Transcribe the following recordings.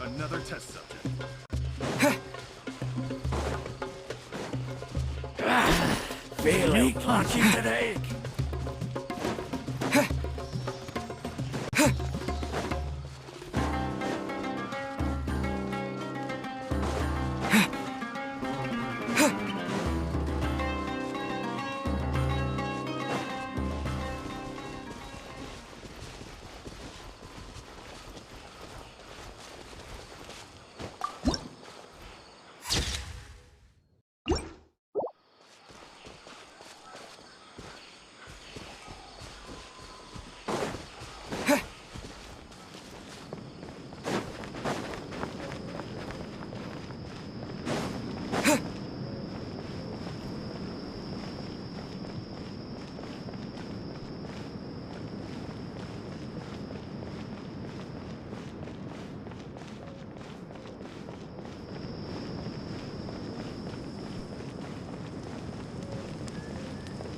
Another test subject. Feeling lucky today?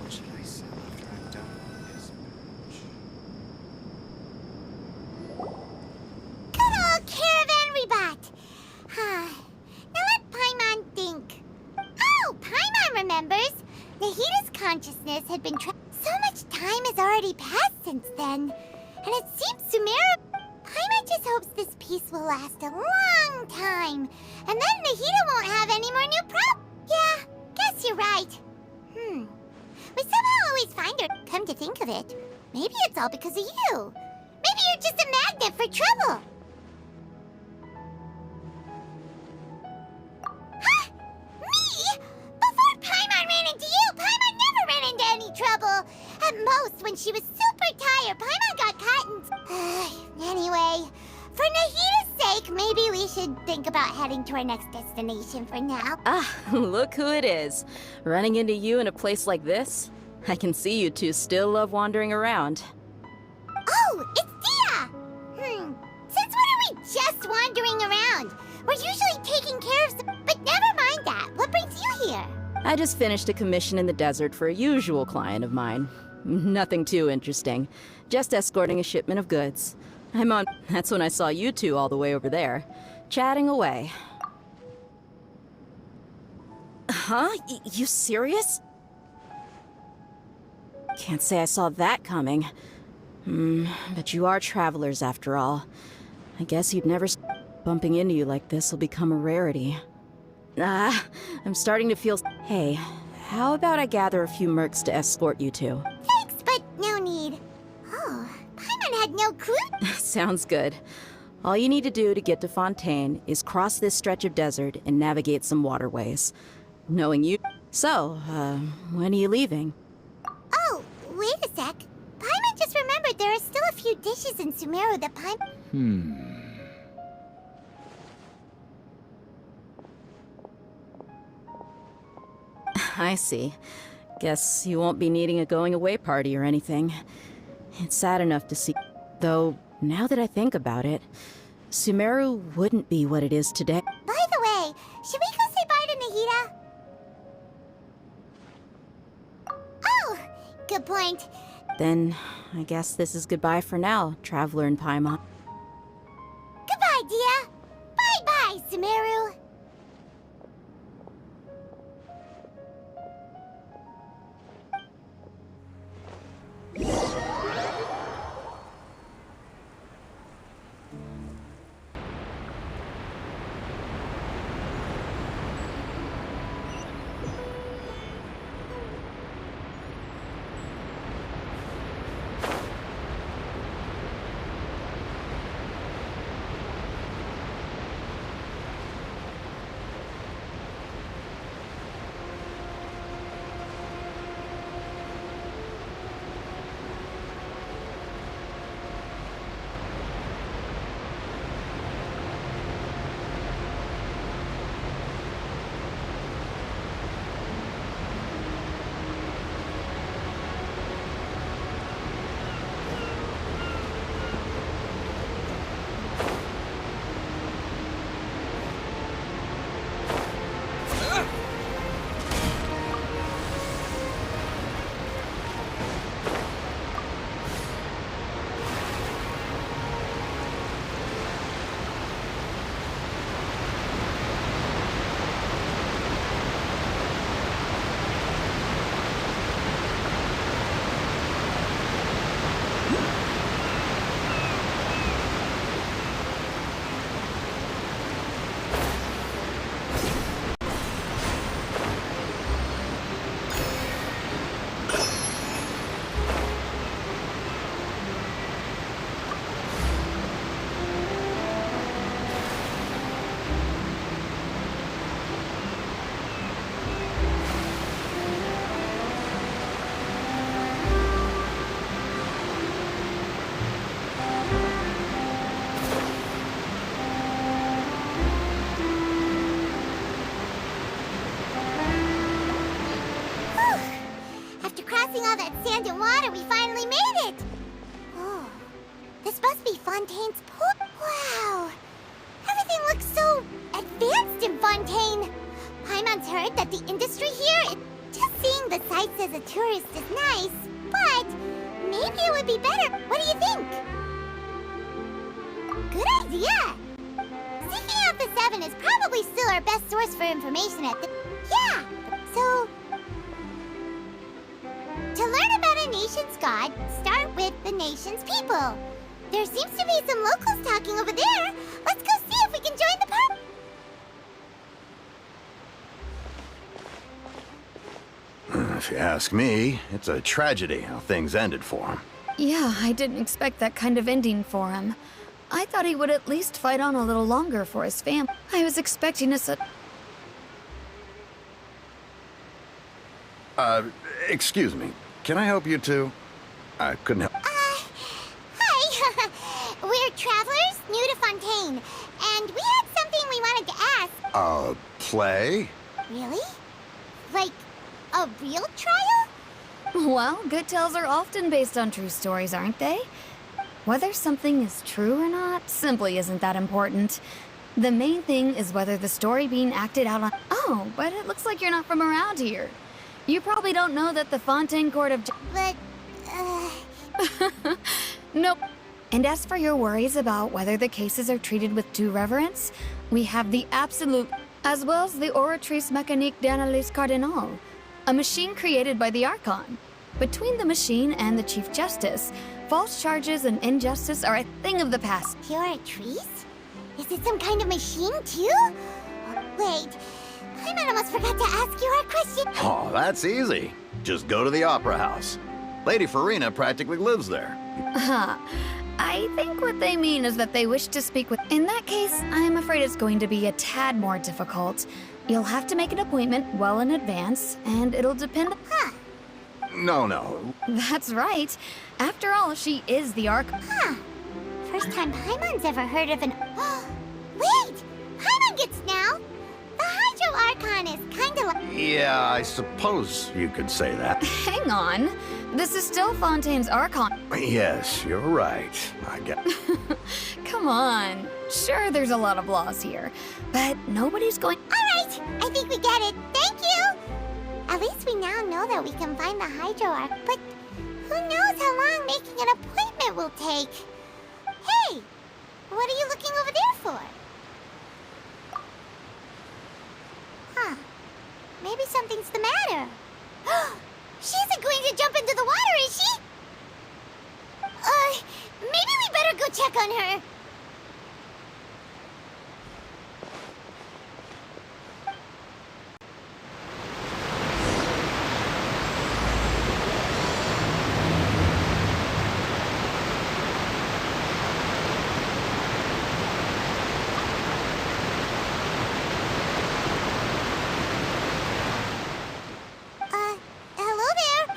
What should I sell after I'm done with this match? Good old caravan rebut! Now let Paimon think. Oh, Paimon remembers! Nahita's consciousness had been so much time has already passed since then. And it seems Sumeru... Paimon just hopes this peace will last a long time. And then Nahita won't have any more new Yeah, guess you're right. We somehow always find her. Come to think of it, maybe it's all because of you. Maybe you're just a magnet for trouble. Huh? Me? Before Paimon ran into you, Paimon never ran into any trouble. At most, when she was super tired, Paimon got caught and... Anyway, for Nahita's sake, maybe we should think about heading to our next destination for now. Ah, look who it is. Running into you in a place like this? I can see you two still love wandering around. Oh, it's Dia! Since when are we just wandering around? We're usually taking care of some... But never mind that. What brings you here? I just finished a commission in the desert for a usual client of mine. Nothing too interesting. Just escorting a shipment of goods. That's when I saw you two all the way over there, chatting away. Huh? You serious? Can't say I saw that coming. But you are travelers after all. I guess you'd never... Bumping into you like this will become a rarity. I'm starting to feel... Hey, how about I gather a few mercs to escort you two? Thanks, but no need. Oh, Paimon had no clue. Sounds good. All you need to do to get to Fontaine is cross this stretch of desert and navigate some waterways. Knowing you... So, when are you leaving? Oh, wait a sec. Paimon just remembered there are still a few dishes in Sumeru that Paimon... I see. Guess you won't be needing a going-away party or anything. It's sad enough to see... Though, now that I think about it, Sumeru wouldn't be what it is today. By the way, should we go say bye to Nahita? Oh, good point. Then, I guess this is goodbye for now, Traveler and Paimon. Goodbye, Dia. Bye-bye, Sumeru. all that sand and water, we finally made it! Oh, this must be Fontaine's pool. Wow! Everything looks so advanced in Fontaine. Paimon's heard that the industry here, just seeing the sights as a tourist is nice, but maybe it would be better. What do you think? Good idea! Seeking out the Seven is probably still our best source for information at the... Yeah! So... to learn about a nation's god, start with the nation's people. There seems to be some locals talking over there. Let's go see if we can join the party. If you ask me, it's a tragedy how things ended for him. Yeah, I didn't expect that kind of ending for him. I thought he would at least fight on a little longer for his family. I was expecting a Excuse me. Can I help you two? I couldn't help. Hi. We're travelers new to Fontaine, and we had something we wanted to ask. Play? Really? Like, a real trial? Well, good tales are often based on true stories, aren't they? Whether something is true or not simply isn't that important. The main thing is whether the story being acted out on... Oh, but it looks like you're not from around here. You probably don't know that the Fontaine Court of... But, Nope. And as for your worries about whether the cases are treated with due reverence, we have the absolute... as well as the Oratrice Mécanique d'Analyse Cardinal, a machine created by the Archon. Between the machine and the Chief Justice, false charges and injustice are a thing of the past. Pure trees? Is it some kind of machine, too? Wait, Paimon almost forgot to ask you our question. Oh, that's easy. Just go to the Opera House. Lady Farina practically lives there. Huh. I think what they mean is that they wish to speak with... In that case, I'm afraid it's going to be a tad more difficult. You'll have to make an appointment well in advance, and it'll depend... Huh. No. That's right. After all, she is the Huh. First time Paimon's ever heard of an... Wait! Paimon gets now! The Hydro Archon is kinda like... Yeah, I suppose you could say that. Hang on. This is still Fontaine's Archon. Yes, you're right. I get... Come on. Sure, there's a lot of laws here, but nobody's going... Alright! I think we get it. Thank you! At least we now know that we can find the Hydro Arc, but who knows how long making an appointment will take? Hey! What are you looking over there for? Huh. Maybe something's the matter. She isn't going to jump into the water, is she? Maybe we better go check on her. Hello there.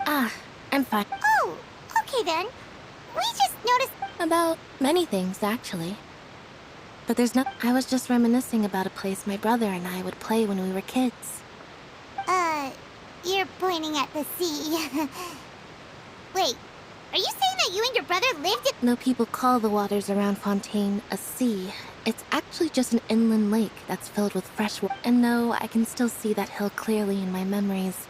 Huh? I'm fine. Oh, okay then. We just noticed... About many things, actually. But there's no... I was just reminiscing about a place my brother and I would play when we were kids. You're pointing at the sea. Wait, are you saying that you and your brother lived in... No people call the waters around Fontaine a sea. It's actually just an inland lake that's filled with fresh water. And no, I can still see that hill clearly in my memories.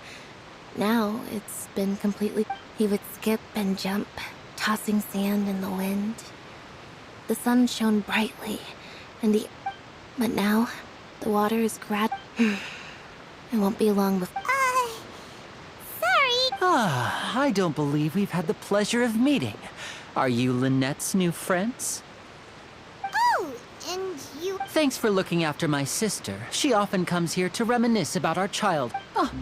Now, it's been completely... He would skip and jump, tossing sand in the wind. The sun shone brightly, and the... But now, the water is It won't be long before... Sorry. I don't believe we've had the pleasure of meeting. Are you Lynette's new friends? Oh, and you... Thanks for looking after my sister. She often comes here to reminisce about our child.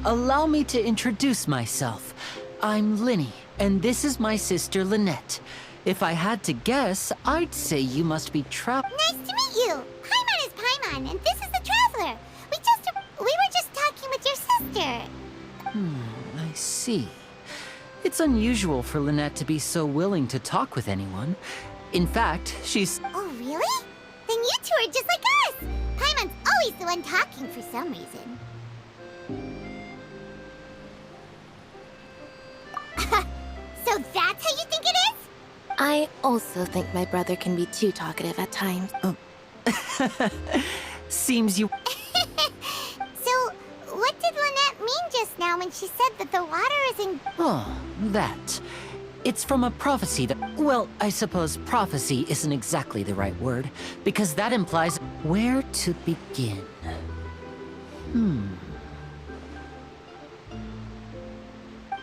Allow me to introduce myself. I'm Linny, and this is my sister Lynette. If I had to guess, I'd say you must be Nice to meet you. Paimon is Paimon, and this is the Traveler. We were just talking with your sister. I see. It's unusual for Lynette to be so willing to talk with anyone. In fact, she's... Oh, really? Then you two are just like us. Paimon's always the one talking for some reason. So that's how you think it is? I also think my brother can be too talkative at times. Seems you... So, what did Lynette mean just now when she said that the water is in... Oh, that. It's from a prophecy that... Well, I suppose prophecy isn't exactly the right word, because that implies... Where to begin?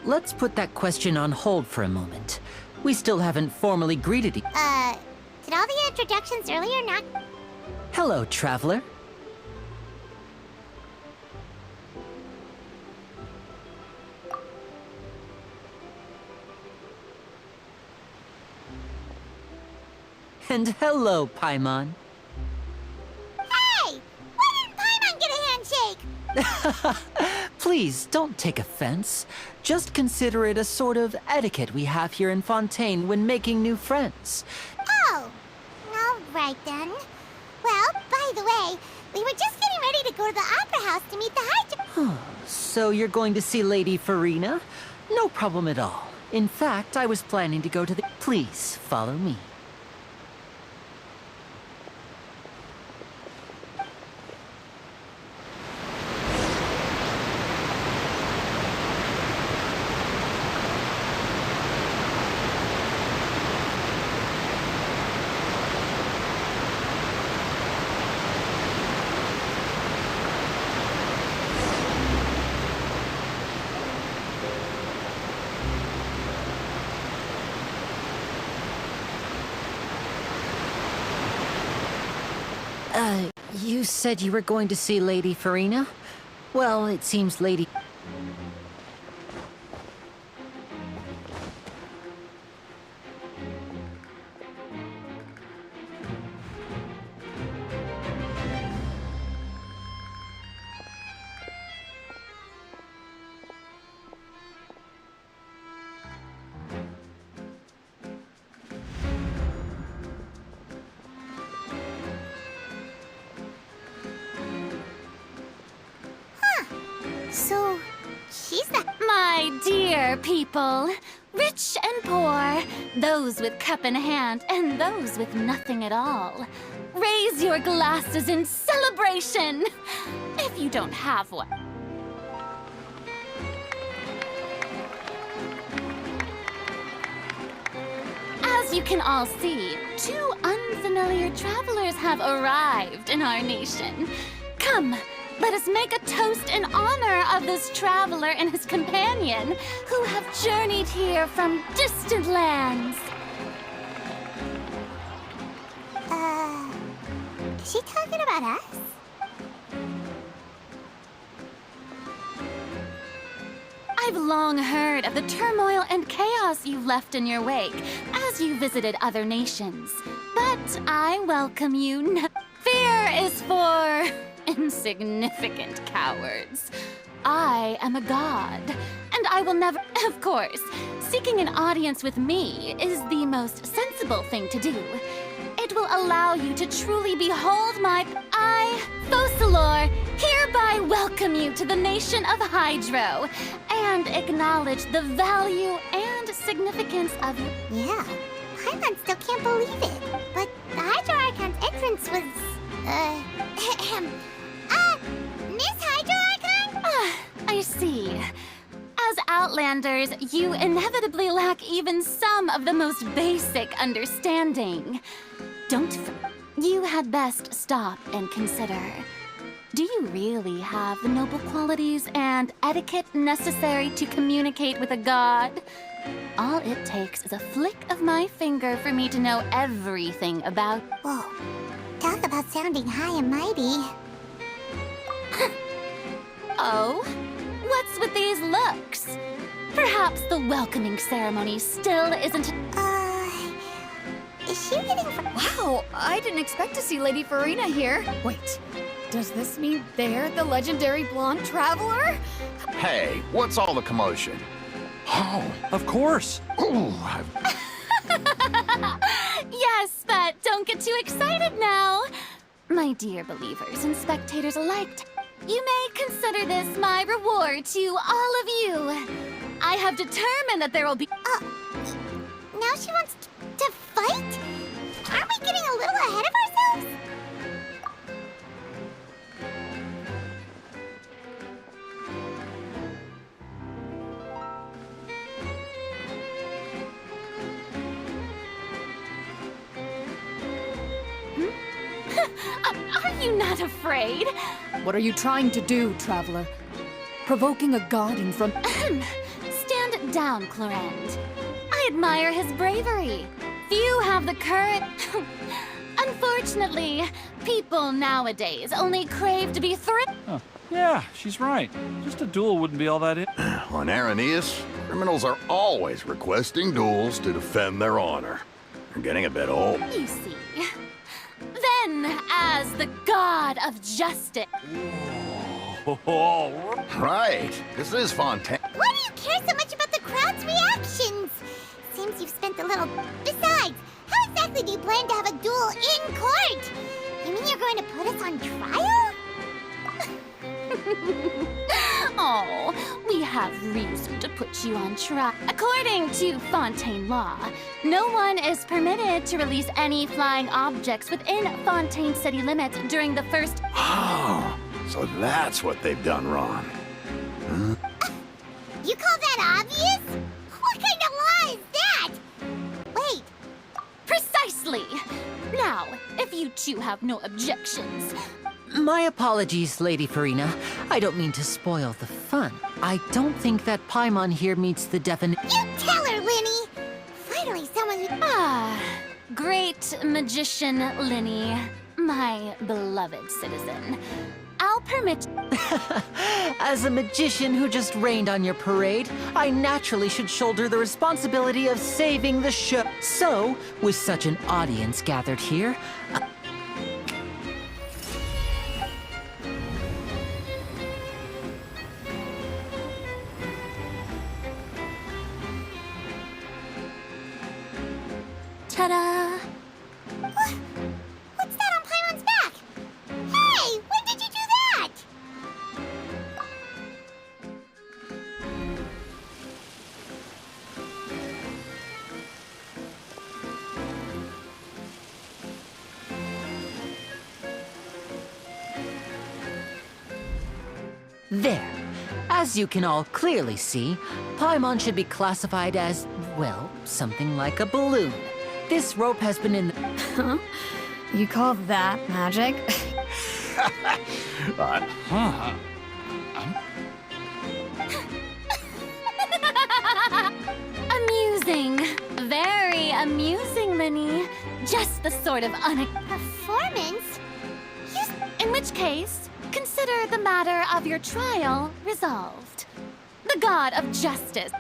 Let's put that question on hold for a moment. We still haven't formally greeted each... Did all the introductions earlier not... Hello, traveler. And hello, Paimon. Hey! Why didn't Paimon get a handshake? Please, don't take offense. Just consider it a sort of etiquette we have here in Fontaine when making new friends. Oh, all right then. Well, by the way, we were just getting ready to go to the Opera House to meet the Hydra... So you're going to see Lady Farina? No problem at all. In fact, I was planning to go to the... Please, follow me. You said you were going to see Lady Farina? Well, it seems Lady... So, she's the... My dear people, rich and poor, those with cup in hand and those with nothing at all, raise your glasses in celebration, if you don't have one. As you can all see, two unfamiliar travelers have arrived in our nation. Come, let us make a toast in honor of this traveler and his companion who have journeyed here from distant lands. Is she talking about us? I've long heard of the turmoil and chaos you left in your wake as you visited other nations. But I welcome you. Fear is for insignificant cowards. I am a god, and I will never... Of course, seeking an audience with me is the most sensible thing to do. It will allow you to truly behold my... I, Focalor, hereby welcome you to the nation of Hydro, and acknowledge the value and significance of your... Yeah, Paimon still can't believe it. But the Hydro Archon's entrance was... Miss Hydro Archon? I see. As Outlanders, you inevitably lack even some of the most basic understanding. You had best stop and consider. Do you really have the noble qualities and etiquette necessary to communicate with a god? All it takes is a flick of my finger for me to know everything about... Whoa, talk about sounding high and mighty. Oh? What's with these looks? Perhaps the welcoming ceremony still isn't... Is she reading for... Wow, I didn't expect to see Lady Farina here. Wait, does this mean they're the legendary blonde traveler? Hey, what's all the commotion? Oh, of course. Ooh, Yes, but don't get too excited now. My dear believers and spectators alike, you may consider this my reward to all of you. I I have determined that there will be. Now she wants to fight? Aren't we getting a little ahead of ourselves? Are you not afraid? What are you trying to do, Traveler? Provoking a god in front... Stand down, Clorend. I admire his bravery. Few have the courage. Unfortunately, people nowadays only crave to be threatened. Huh. Yeah, she's right. Just a duel wouldn't be all that in. On Aranias, criminals are always requesting duels to defend their honor. They're getting a bit old. You see. Then, as the god of justice. Right. This is Fontaina. Why do you care so much about the crowd's reactions? Seems you've spent a little... Besides, how exactly do you plan to have a duel in court? You mean you're going to put us on trial? Oh, we have reason to put you on trial. According to Fontaine law, no one is permitted to release any flying objects within Fontaine city limits during the first... Oh, so that's what they've done wrong. You call that obvious? What kind of law is that? Wait, Precisely! Now, if you two have no objections... My apologies, Lady Farina. I don't mean to spoil the fun. I don't think that Paimon here meets the definition. you tell her, Linny! Finally, someone who... Great magician Linny, my beloved citizen. I'll permit... As a magician who just rained on your parade, I naturally should shoulder the responsibility of saving the show. So, with such an audience gathered here, Ta-da! What's that on Paimon's back? Hey, when did you do that? there. As you can all clearly see, Paimon should be classified as, well, something like a balloon. This rope has been in the... Huh? You call that magic? Amusing. Very amusing, Linny. Just the sort of Performance? In which case, consider the matter of your trial resolved. The god of justice.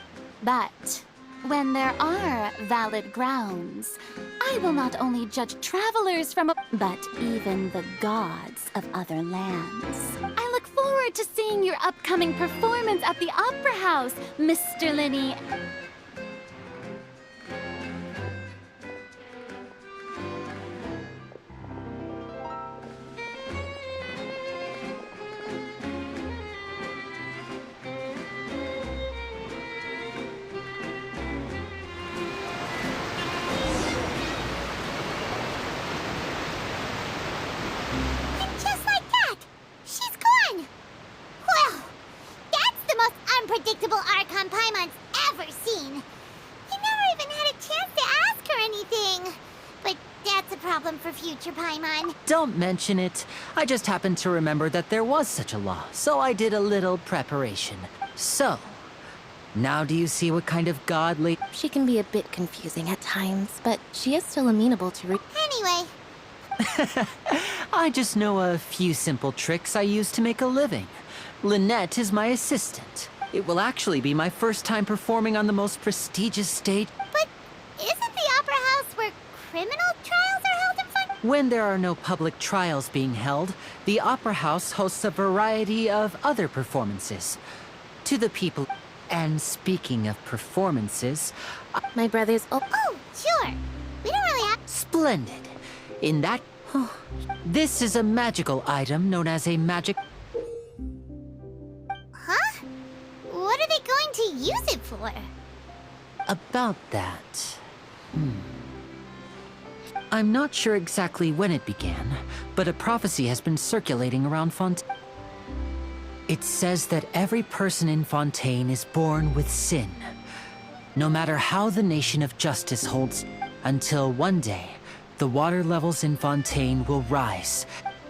But when there are valid grounds, I will not only judge travelers from but even the gods of other lands. I look forward to seeing your upcoming performance at the Opera House, Mr. Linny. Just like that! She's gone! Well, that's the most unpredictable Archon Paimon's ever seen. I never even had a chance to ask her anything. But that's a problem for future Paimon. Don't mention it. I just happened to remember that there was such a law, so I did a little preparation. So, now do you see what kind of godly... She can be a bit confusing at times, but she is still amenable to Anyway, I just know a few simple tricks I use to make a living. Lynette is my assistant. It will actually be my first time performing on the most prestigious stage. but isn't the Opera House where criminal trials are held in fun? When there are no public trials being held, the Opera House hosts a variety of other performances. To the people... And speaking of performances... My brother's... Oh, sure. We don't really have... Splendid. In that... This is a magical item known as a magic... Huh? What are they going to use it for? About that. I'm not sure exactly when it began, but a prophecy has been circulating around Fontaine. It says that every person in Fontaine is born with sin. No matter how the nation of justice holds, until one day, the water levels in Fontaine will rise.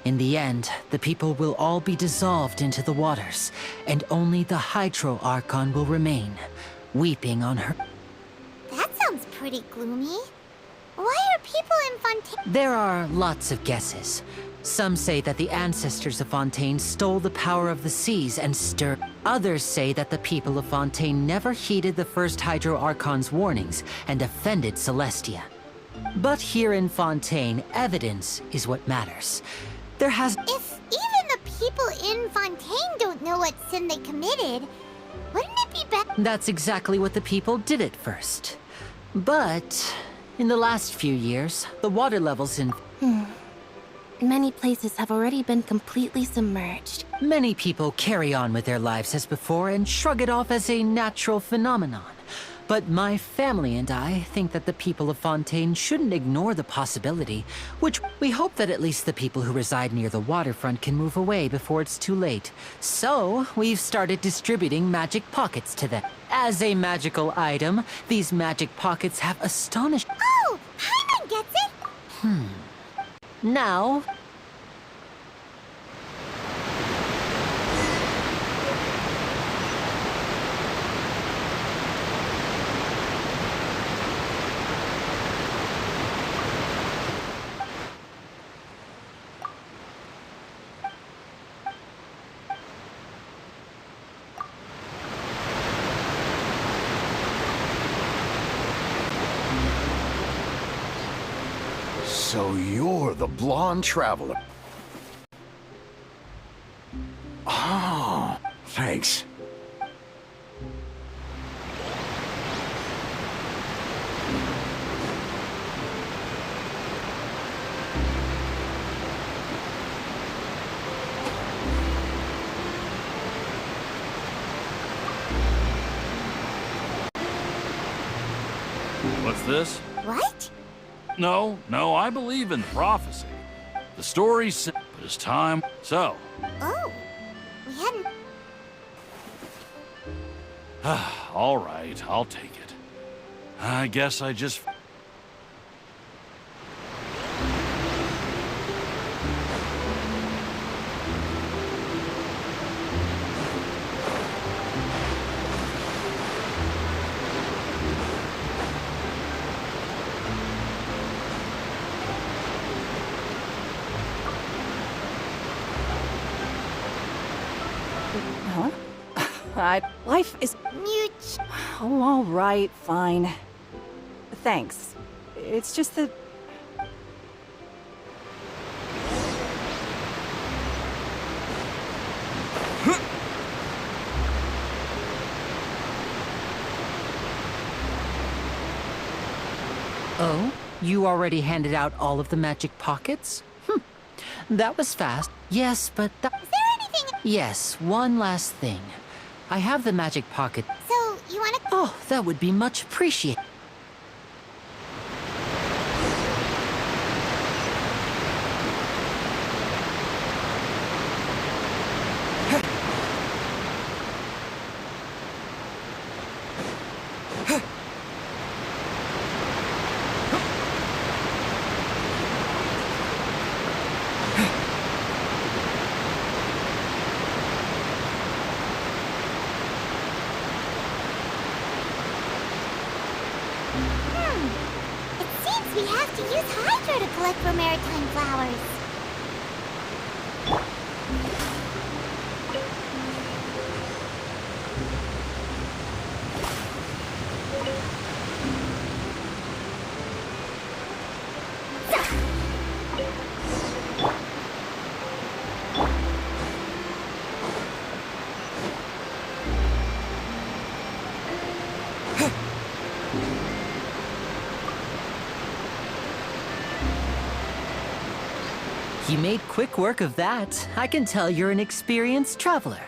In the end, the people will all be dissolved into the waters, and only the Hydro Archon will remain, weeping on her. That sounds pretty gloomy. Why are people in Fontaine? There are lots of guesses. Some say that the ancestors of Fontaine stole the power of the seas and stirred. Others say that the people of Fontaine never heeded the first Hydro Archon's warnings and offended Celestia. But here in Fontaine, evidence is what matters. There has... If even the people in Fontaine don't know what sin they committed, wouldn't it be better? That's exactly what the people did at first. But in the last few years, the water levels in... Many places have already been completely submerged. Many people carry on with their lives as before and shrug it off as a natural phenomenon. But my family and I think that the people of Fontaine shouldn't ignore the possibility, which we hope that at least the people who reside near the waterfront can move away before it's too late. So, we've started distributing magic pockets to them. As a magical item, these magic pockets have astonished... Oh, Paimon gets it! Now... So you're the blonde traveler. Oh, thanks. What's this? What? No, I believe in prophecy. The story's simple, but it's time. So, Oh, we hadn't... all right, I'll take it. I guess I just... Huh? Life is... Mute. Oh, all right, fine. Thanks. It's just that... Oh? You already handed out all of the magic pockets? That was fast. Yes, but Is there anything... Yes, one last thing. I have the magic pocket. So, you wanna... Oh, that would be much appreciated. It seems we have to use Hydro to collect for maritime flowers. You made quick work of that. I can tell you're an experienced traveler.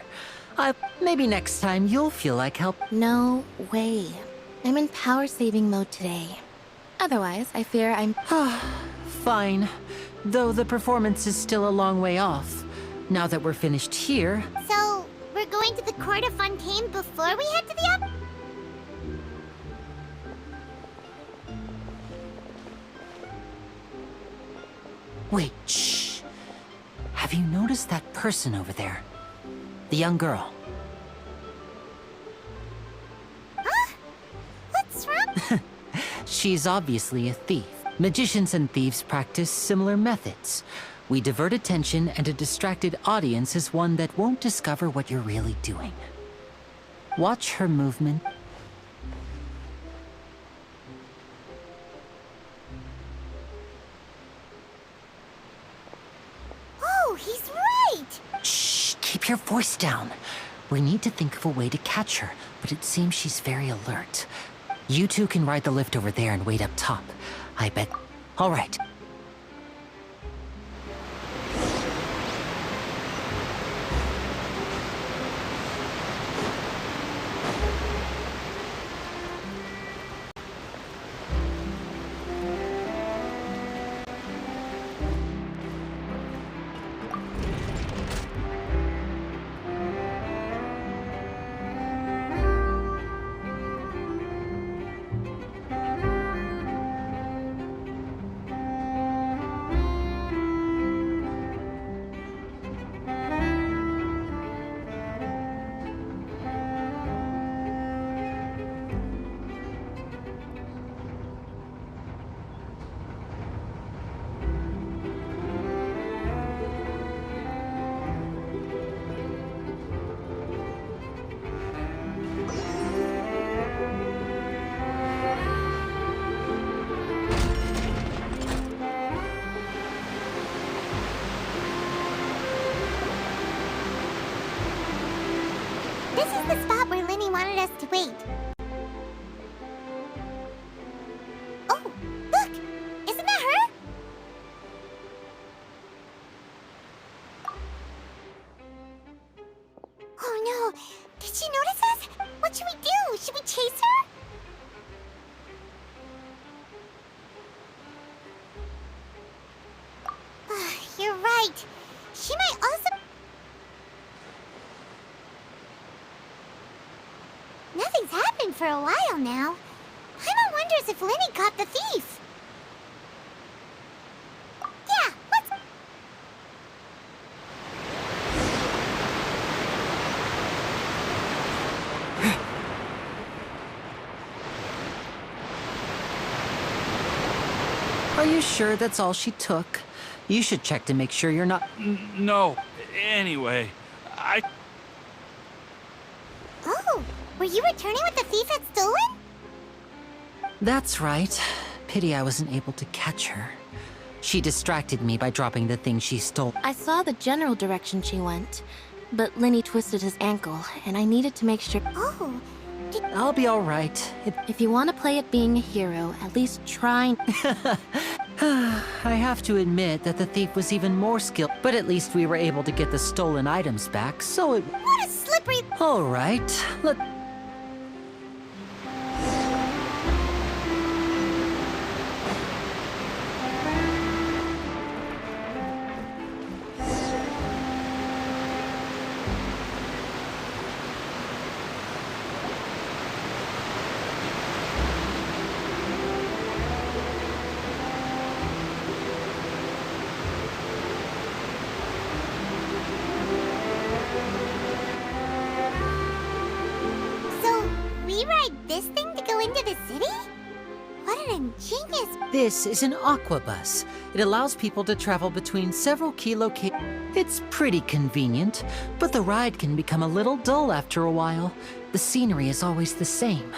Maybe next time you'll feel like help. No way. I'm in power saving mode today. Otherwise, I fear I'm. Fine. Though the performance is still a long way off. Now that we're finished here... So, we're going to the court of Fontaine before we head to the up? Wait, shh. Have you noticed that person over there? The young girl. Huh? What's wrong? She's obviously a thief. Magicians and thieves practice similar methods. We divert attention, and a distracted audience is one that won't discover what you're really doing. Watch her movement. Oh, he's right! Shh, keep your voice down. We need to think of a way to catch her, but it seems she's very alert. You two can ride the lift over there and wait up top. I bet... All right. This is the spot where Linny wanted us to wait. Oh, look! Isn't that her? Oh no! Did she notice us? What should we do? Should we chase her? You're right. She might also... Nothing's happened for a while now. Paimon wonders if Linny caught the thief. Yeah, let's... Are you sure that's all she took? You should check to make sure you're not... No. Anyway, Oh, were you returning what the thief had stolen? That's right. Pity I wasn't able to catch her. She distracted me by dropping the thing she stole. I saw the general direction she went, but Linny twisted his ankle, and I needed to make sure. Oh, I'll be all right. If you want to play at being a hero, at least try. I have to admit that the thief was even more skilled, but at least we were able to get the stolen items back, so it... What a slippery... All right, let... So, we ride this thing to go into the city? What an ingenious... This is an aqua bus. It allows people to travel between several key locations. It's pretty convenient, but the ride can become a little dull after a while. The scenery is always the same.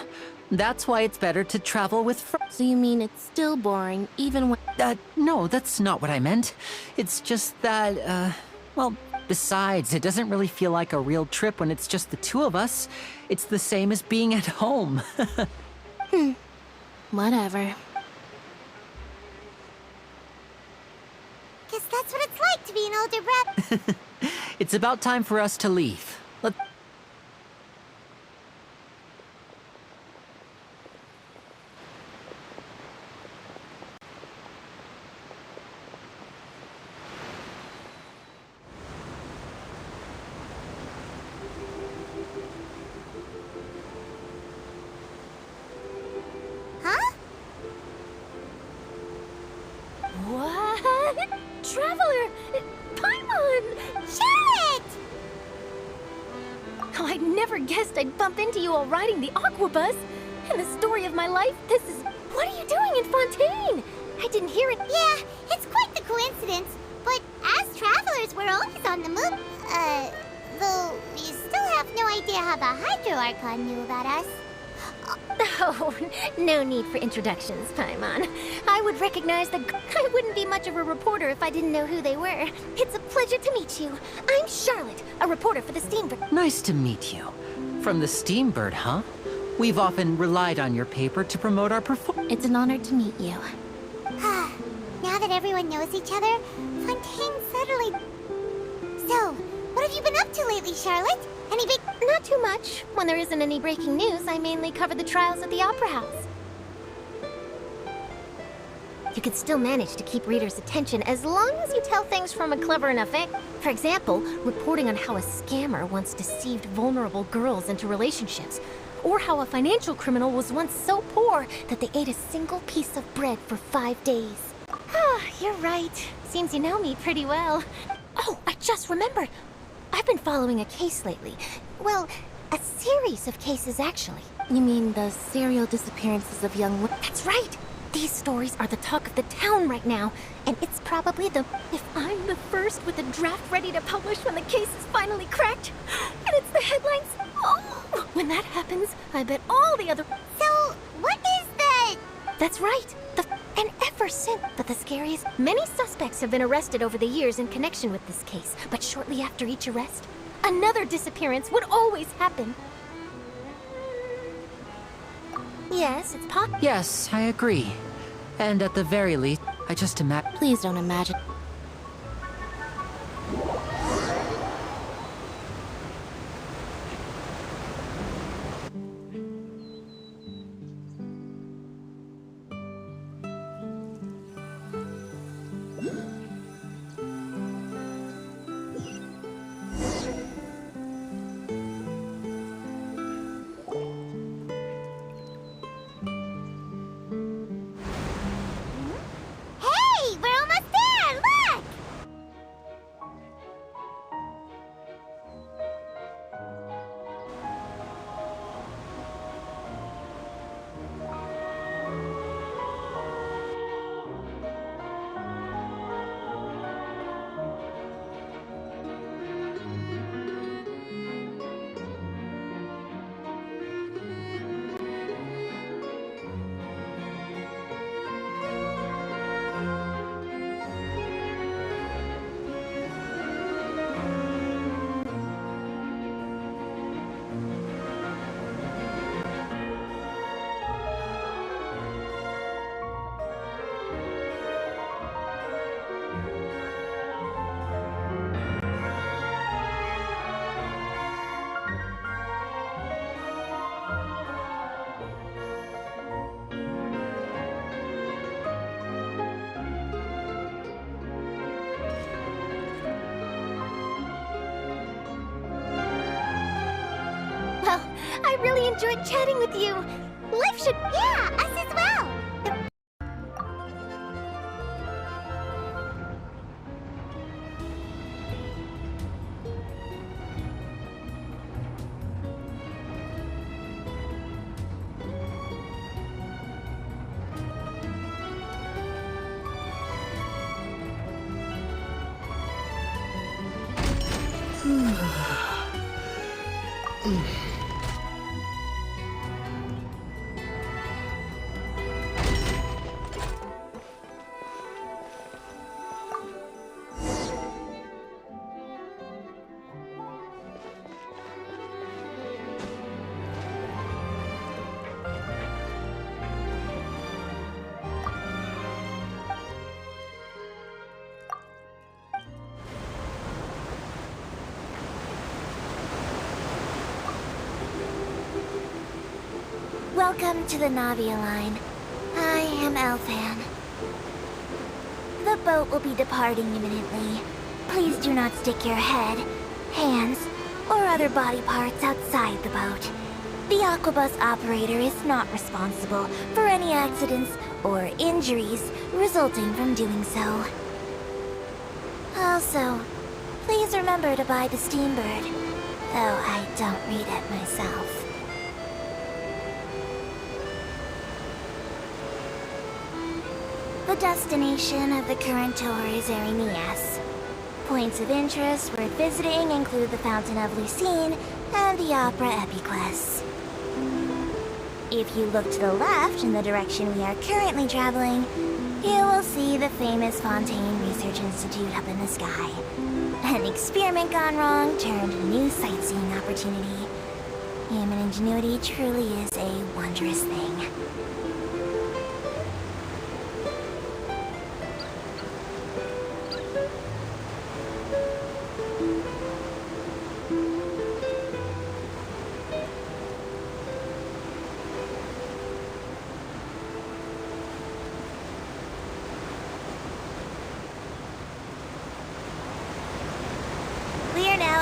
That's why it's better to travel with So you mean it's still boring, even when... no, that's not what I meant. It's just that, well, besides, it doesn't really feel like a real trip when it's just the two of us. It's the same as being at home. Whatever. Guess that's what it's like to be an older brother. It's about time for us to leave. Traveler! Paimon! Charlotte! Oh, I never guessed I'd bump into you all riding the Aquabus. In the story of my life, this is... What are you doing in Fontaine? I didn't hear it. Yeah, it's quite the coincidence. But as travelers, we're always on the move. Though we still have no idea how the Hydro Archon knew about us. Oh, no need for introductions, Paimon. I would recognize the... I wouldn't be much of a reporter if I didn't know who they were. It's a pleasure to meet you. I'm Charlotte, a reporter for the Steambird. Nice to meet you. From the Steambird, huh? We've often relied on your paper to promote our performance. It's an honor to meet you. Now that everyone knows each other, Fontaine suddenly... So, what have you been up to lately, Charlotte? Any big... Not too much. When there isn't any breaking news, I mainly cover the trials at the Opera House. You could still manage to keep readers' attention as long as you tell things from a clever enough angle. For example, reporting on how a scammer once deceived vulnerable girls into relationships, or how a financial criminal was once so poor that they ate a single piece of bread for 5 days. Ah, you're right. Seems you know me pretty well. Oh, I just remembered. I've been following a case lately. Well, a series of cases, actually. You mean the serial disappearances of young women? That's right! These stories are the talk of the town right now, and it's probably the... If I'm the first with a draft ready to publish when the case is finally cracked, and it's the headlines... Oh! When that happens, I bet all the other... So, what is the... That's right! And ever since... But the scariest... Many suspects have been arrested over the years in connection with this case, but shortly after each arrest, another disappearance would always happen. Yes, it's possible. Yes, I agree. And at the very least, I just imagine... Please don't imagine. Hey, we're almost there! Look! Well, I really enjoyed chatting with you. Life should... Yeah, us as well! Welcome to the Navia line. I am Elfan. The boat will be departing imminently. Please do not stick your head, hands, or other body parts outside the boat. The Aquabus operator is not responsible for any accidents or injuries resulting from doing so. Also, please remember to buy the Steambird, though I don't read it myself. The destination of the current tour is Erinias. Points of interest worth visiting include the Fountain of Lucine and the Opera Epiquest. If you look to the left in the direction we are currently traveling, you will see the famous Fontaine Research Institute up in the sky. An experiment gone wrong turned a new sightseeing opportunity. Human ingenuity truly is a wondrous thing.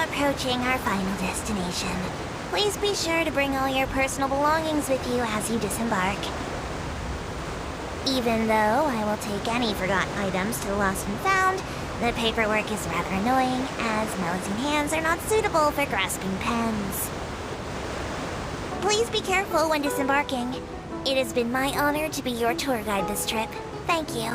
Approaching our final destination. Please be sure to bring all your personal belongings with you as you disembark. Even though I will take any forgotten items to the lost and found, the paperwork is rather annoying, as Melusine hands are not suitable for grasping pens. Please be careful when disembarking. It has been my honor to be your tour guide this trip. Thank you.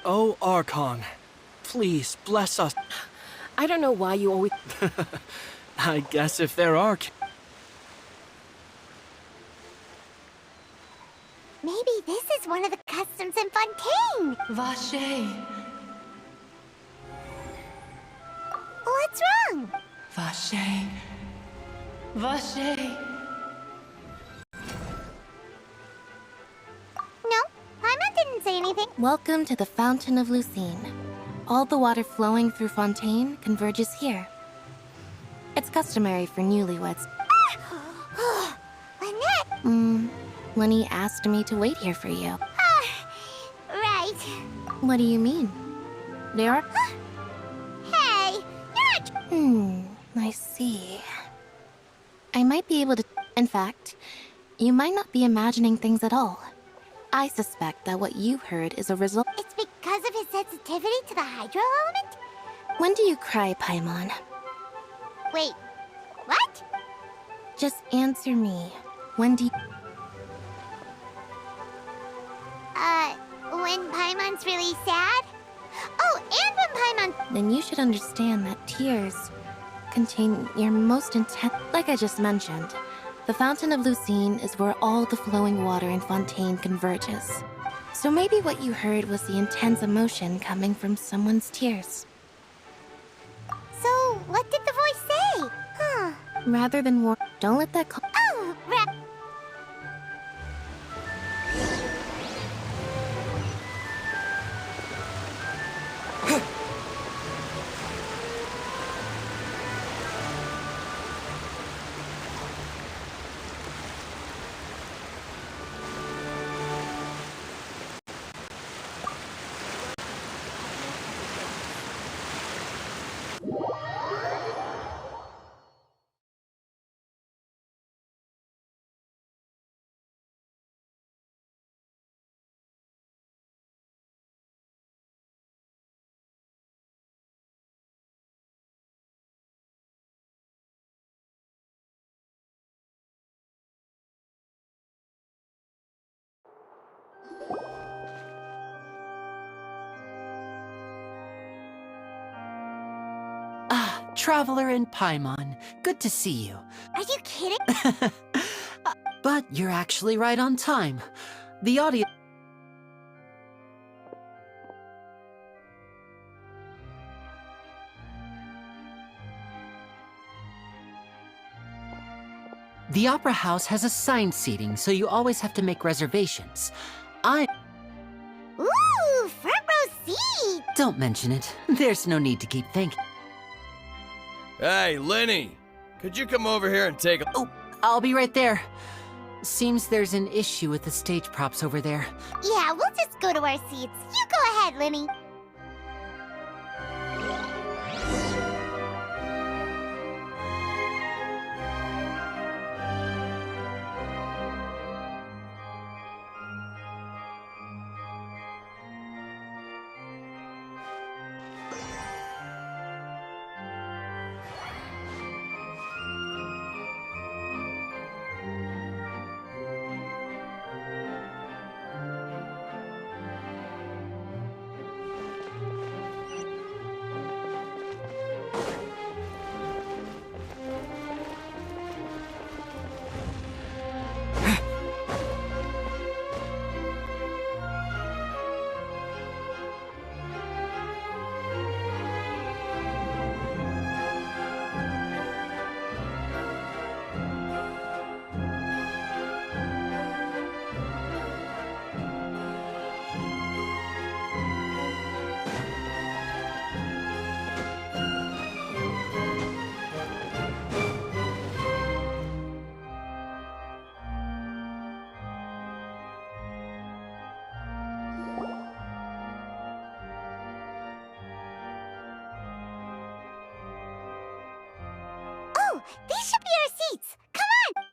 Oh, Archon, please bless us. I don't know why you always... I guess if there are... Maybe this is one of the customs in Fontaine! Vache, What's wrong? Vache, Vache. No, Paimon didn't say anything. Welcome to the Fountain of Lucine. All the water flowing through Fontaine converges here. It's customary for newlyweds. Lynette! Lenny asked me to wait here for you. Right. What do you mean? There are... Hey, you're not... I see. I might be able to... In fact, you might not be imagining things at all. I suspect that what you heard is a result... It's because of his sensitivity to the hydro element? When do you cry, Paimon? Wait, what? Just answer me. When do you... When Paimon's really sad? Oh, and when Paimon... Then you should understand that tears contain your most intense... Like I just mentioned, the Fountain of Lucine is where all the flowing water in Fontaine converges. So maybe what you heard was the intense emotion coming from someone's tears. So, what did the voice say? Huh. Rather than war, don't let that call. Oh, Ah, Traveler in Paimon. Good to see you. are you kidding? But you're actually right on time. The audio... The Opera House has assigned seating, so you always have to make reservations. Ooh, front row seat! Don't mention it. There's no need to keep thinking. Hey, Lenny! Could you come over here and take a... Oh, I'll be right there. Seems there's an issue with the stage props over there. Yeah, we'll just go to our seats. You go ahead, Lenny. Oh, these should be our seats. Come on!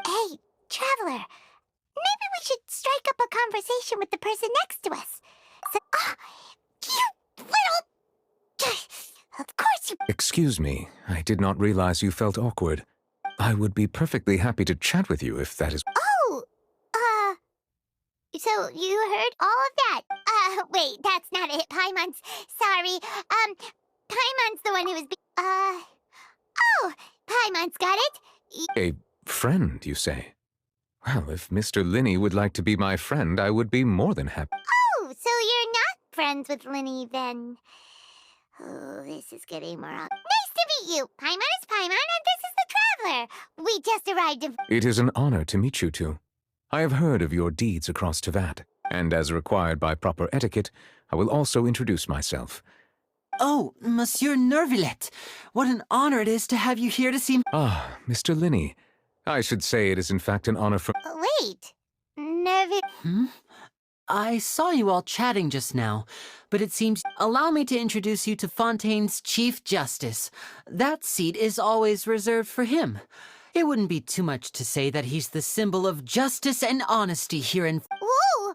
Hey, Traveler. Maybe we should strike up a conversation with the person next to us. So, you little... Of course you... Excuse me, I did not realize you felt awkward. I would be perfectly happy to chat with you if that is... Oh, so you heard all of that? Wait, that's not it. Paimon's... Sorry. Paimon's the one who was... Oh, Paimon's got it. A friend, you say? Well, if Mr. Linney would like to be my friend, I would be more than happy. Oh, so you're not friends with Linny, then. Oh, this is getting more... Nice to meet you. Paimon is Paimon, and this is the Traveler. We just arrived in... It is an honor to meet you two. I have heard of your deeds across Tevat, and as required by proper etiquette, I will also introduce myself. Oh, Monsieur Nervillet. What an honor it is to have you here to see me. Ah, Mr. Linney. I should say it is in fact an honor for... Wait. Nervous... I saw you all chatting just now, but it seems... Allow me to introduce you to Fontaine's Chief Justice. That seat is always reserved for him. It wouldn't be too much to say that he's the symbol of justice and honesty here in... Whoa!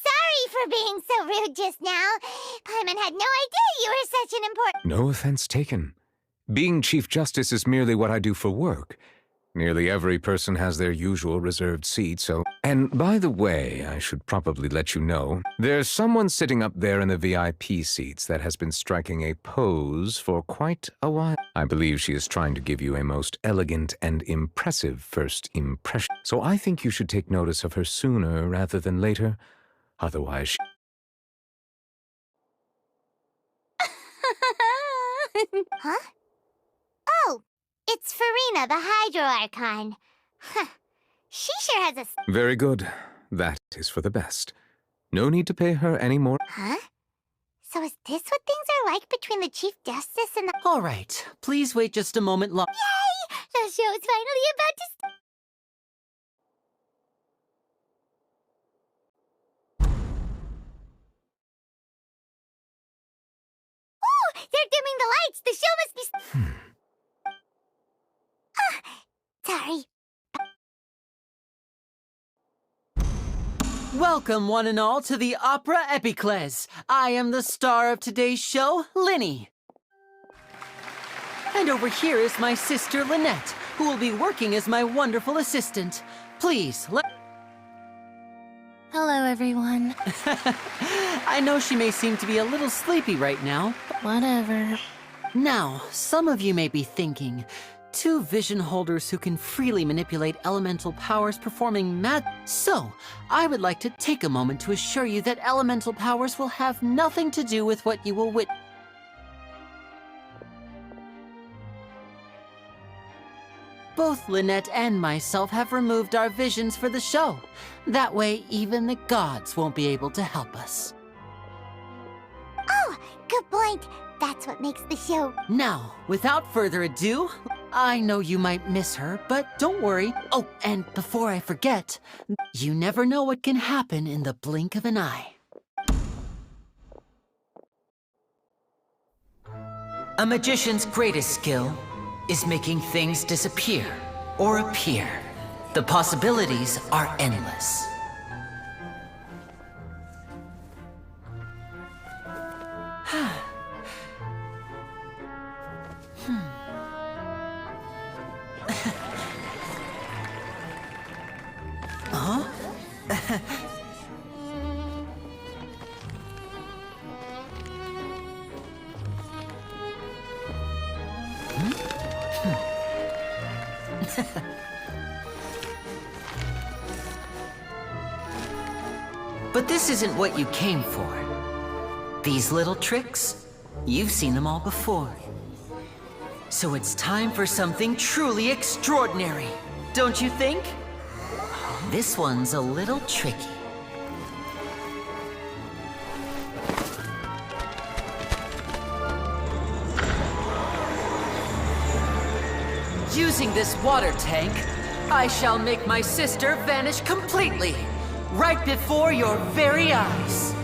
Sorry for being so rude just now. Paimon had no idea you were such an important... No offense taken. Being Chief Justice is merely what I do for work. Nearly every person has their usual reserved seat, so... And by the way, I should probably let you know, there's someone sitting up there in the VIP seats that has been striking a pose for quite a while. I believe she is trying to give you a most elegant and impressive first impression. So I think you should take notice of her sooner rather than later. Otherwise, Huh? Oh, it's Farina, the Hydro Archon. Huh. She sure has a... Very good. That is for the best. No need to pay her any more. Huh? So is this what things are like between the Chief Justice and the... All right, please wait just a moment long. Yay! The show is finally about to start. Oh, they're dimming the lights. The show must be... Sorry. Welcome, one and all, to the Opera Epiclese. I am the star of today's show, Linny. And over here is my sister, Lynette, who will be working as my wonderful assistant. Please, Hello, everyone. I know she may seem to be a little sleepy right now. Whatever. Now, some of you may be thinking, two vision holders who can freely manipulate elemental powers performing So, I would like to take a moment to assure you that elemental powers will have nothing to do with what you will witness. Both Lynette and myself have removed our visions for the show. That way, even the gods won't be able to help us. Oh, good point. That's what makes the show. Now, without further ado, I know you might miss her, but don't worry. Oh, and before I forget, you never know what can happen in the blink of an eye. A magician's greatest skill is making things disappear or appear. The possibilities are endless. But this isn't what you came for. These little tricks, you've seen them all before. So it's time for something truly extraordinary, don't you think? This one's a little tricky. Using this water tank, I shall make my sister vanish completely, right before your very eyes.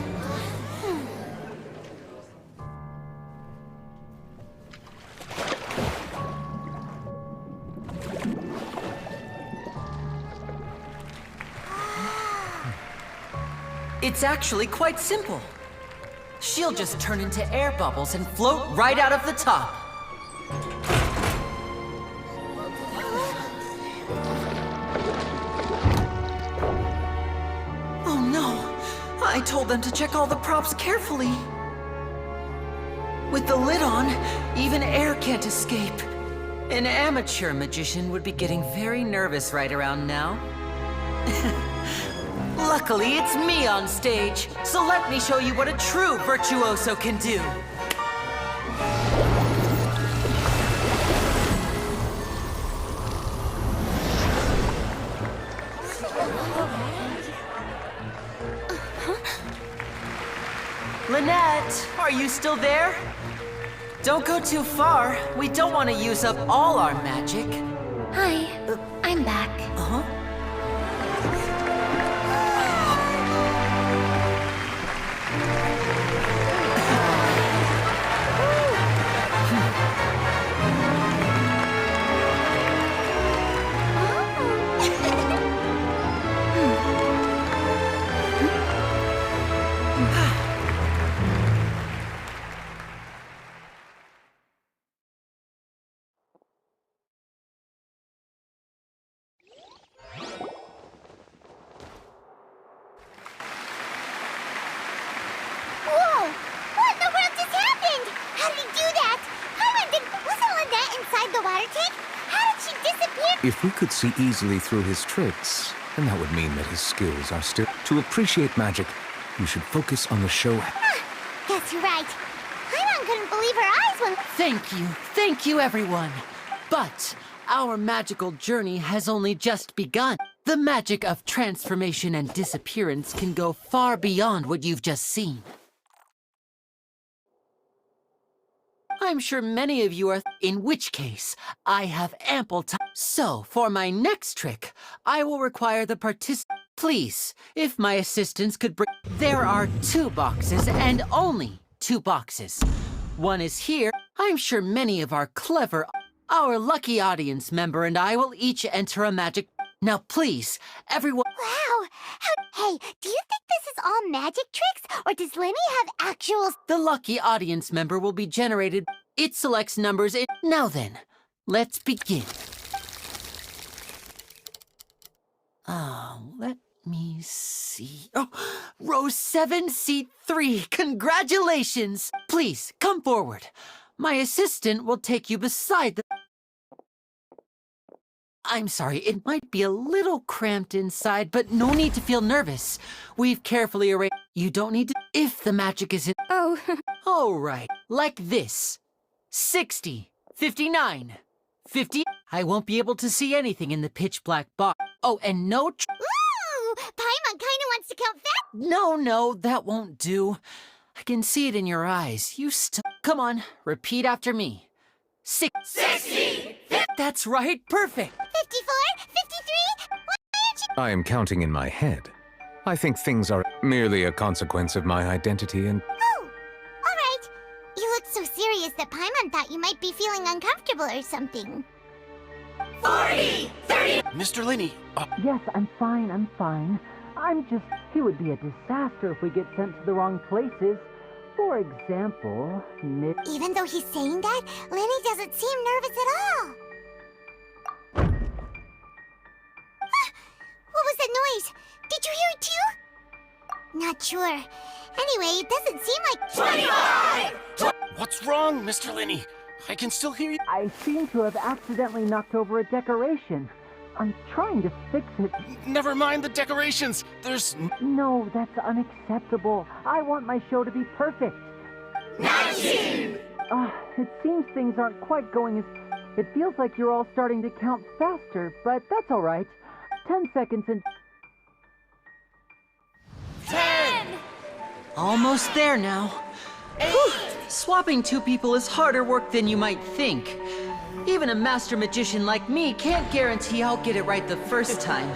It's actually quite simple. She'll just turn into air bubbles and float right out of the top. Oh no! I told them to check all the props carefully. With the lid on, even air can't escape. An amateur magician would be getting very nervous right around now. Luckily, it's me on stage, so let me show you what a true virtuoso can do. Lynette, are you still there? Don't go too far. We don't want to use up all our magic. Hi, I'm back. Uh-huh. inside the water tank? How did she disappear? If we could see easily through his tricks, then that would mean that his skills are still... To appreciate magic, you should focus on the show. Guess you're right. Paimon couldn't believe her eyes when... Thank you, everyone. But our magical journey has only just begun. The magic of transformation and disappearance can go far beyond what you've just seen. I'm sure many of you are, in which case, I have ample time. So, for my next trick, I will require the Please, if my assistants could bring... There are 2 boxes, and only 2 boxes. One is here. I'm sure many of our lucky audience member and I will each enter a magic... Now, please, everyone... Wow! Hey, do you think this is all magic tricks, or does Lenny have actual... The lucky audience member will be generated. It selects numbers in... Now then, let's begin. Let me see... Oh, row 7, seat 3. Congratulations! Please, come forward. My assistant will take you beside the... I'm sorry, it might be a little cramped inside, but no need to feel nervous. We've carefully arranged... You don't need to... If the magic is in... Oh. All right, like this. 60, 59, 50... I won't be able to see anything in the pitch-black box. Oh, and no... Ooh! Paimon kinda wants to count fast. No, that won't do. I can see it in your eyes. Come on, repeat after me. 60! That's right, perfect! 54, 53... Why aren't you... I am counting in my head. I think things are merely a consequence of my identity and... Oh, all right. You look so serious that Paimon thought you might be feeling uncomfortable or something. 40! 30! Mr. Linney! Yes, I'm fine. It would be a disaster if we get sent to the wrong places. For example, Even though he's saying that, Lenny doesn't seem nervous at all. What was that noise? Did you hear it too? Not sure. Anyway, it doesn't seem like... 25! What's wrong, Mr. Linney? I can still hear you. I seem to have accidentally knocked over a decoration. I'm trying to fix it. Never mind the decorations. There's... No, that's unacceptable. I want my show to be perfect. 19! It seems things aren't quite going as... It feels like you're all starting to count faster, but that's all right. 10 seconds and... 10! Almost there now. 8! Swapping 2 people is harder work than you might think. Even a master magician like me can't guarantee I'll get it right the first time.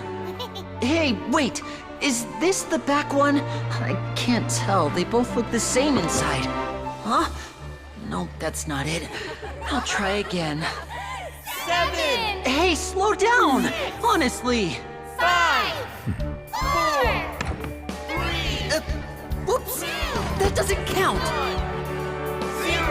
Hey, wait! Is this the back one? I can't tell. They both look the same inside. Huh? Nope, that's not it. I'll try again. 7! Hey, slow down! Honestly! 5! 4! 3! Whoops! That doesn't count! 0!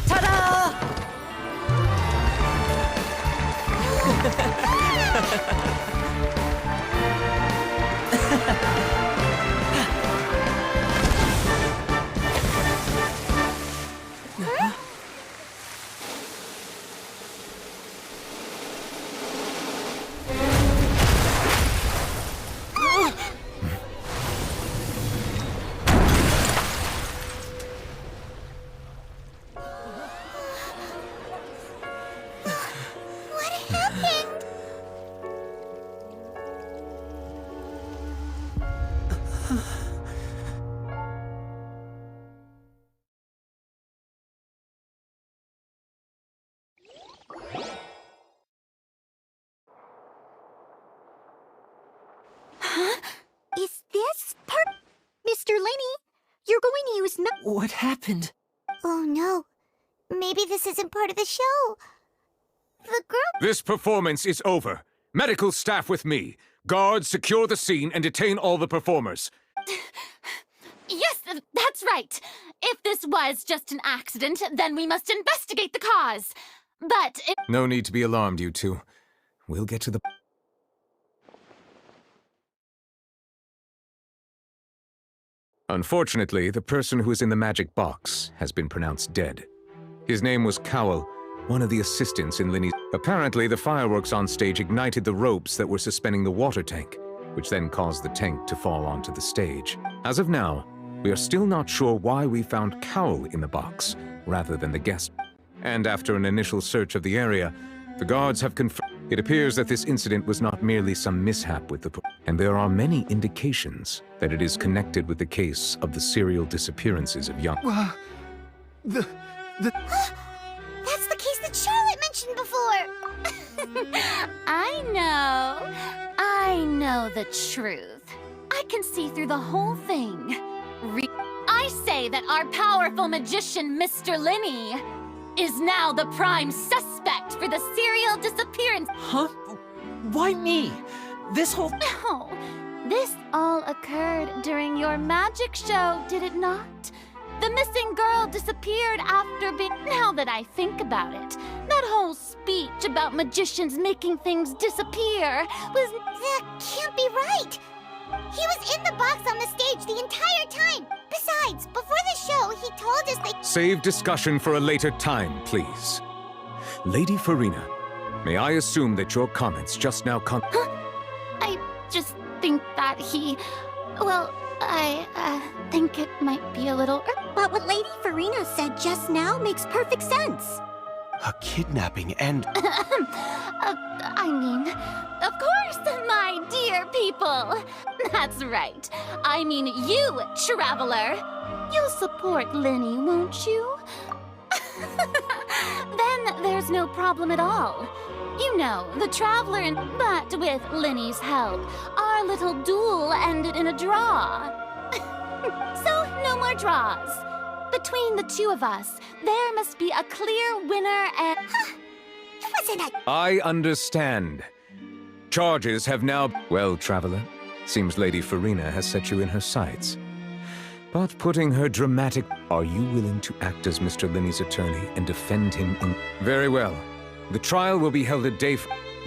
Ta-da! What happened? Is this part... Mr. Laney, you're going to use What happened? Oh no. Maybe this isn't part of the show. The girl... This performance is over. Medical staff with me. Guards, secure the scene and detain all the performers. Yes, that's right. If this was just an accident, then we must investigate the cause. But if... No need to be alarmed, you two. We'll get to the... Unfortunately, the person who is in the magic box has been pronounced dead. His name was Cowell, one of the assistants in Linny's. Apparently, the fireworks on stage ignited the ropes that were suspending the water tank, which then caused the tank to fall onto the stage. As of now, we are still not sure why we found Cowell in the box, rather than the guest. And after an initial search of the area, the guards have confirmed it appears that this incident was not merely some mishap with the and there are many indications that it is connected with the case of the serial disappearances of young. That's the case that Charlotte mentioned before! I know the truth. I can see through the whole thing. I say that our powerful magician, Mr. Linny, is now the prime suspect for the serial disappearance. Huh? Why me? This whole... No, this all occurred during your magic show, did it not? The missing girl disappeared after being... Now that I think about it, that whole speech about magicians making things disappear was... That can't be right! He was in the box on the stage the entire time! Besides, before the show, he told us that... Save discussion for a later time, please. Lady Farina, may I assume that your comments just now Huh? I just think that he... Well, I think it might be a little... But what Lady Farina said just now makes perfect sense. A kidnapping and... I mean, of course, my dear people. That's right. I mean you, traveler. You'll support Linny, won't you? Then there's no problem at all. You know, the traveler and... But with Linny's help, our little duel ended in a draw. So, no more draws. Between the two of us, there must be a clear winner and... It wasn't a... I understand. Charges have now... Well, traveler, seems Lady Farina has set you in her sights. But putting her dramatic... Are you willing to act as Mr. Linny's attorney and defend him in... Very well. The trial will be held a day...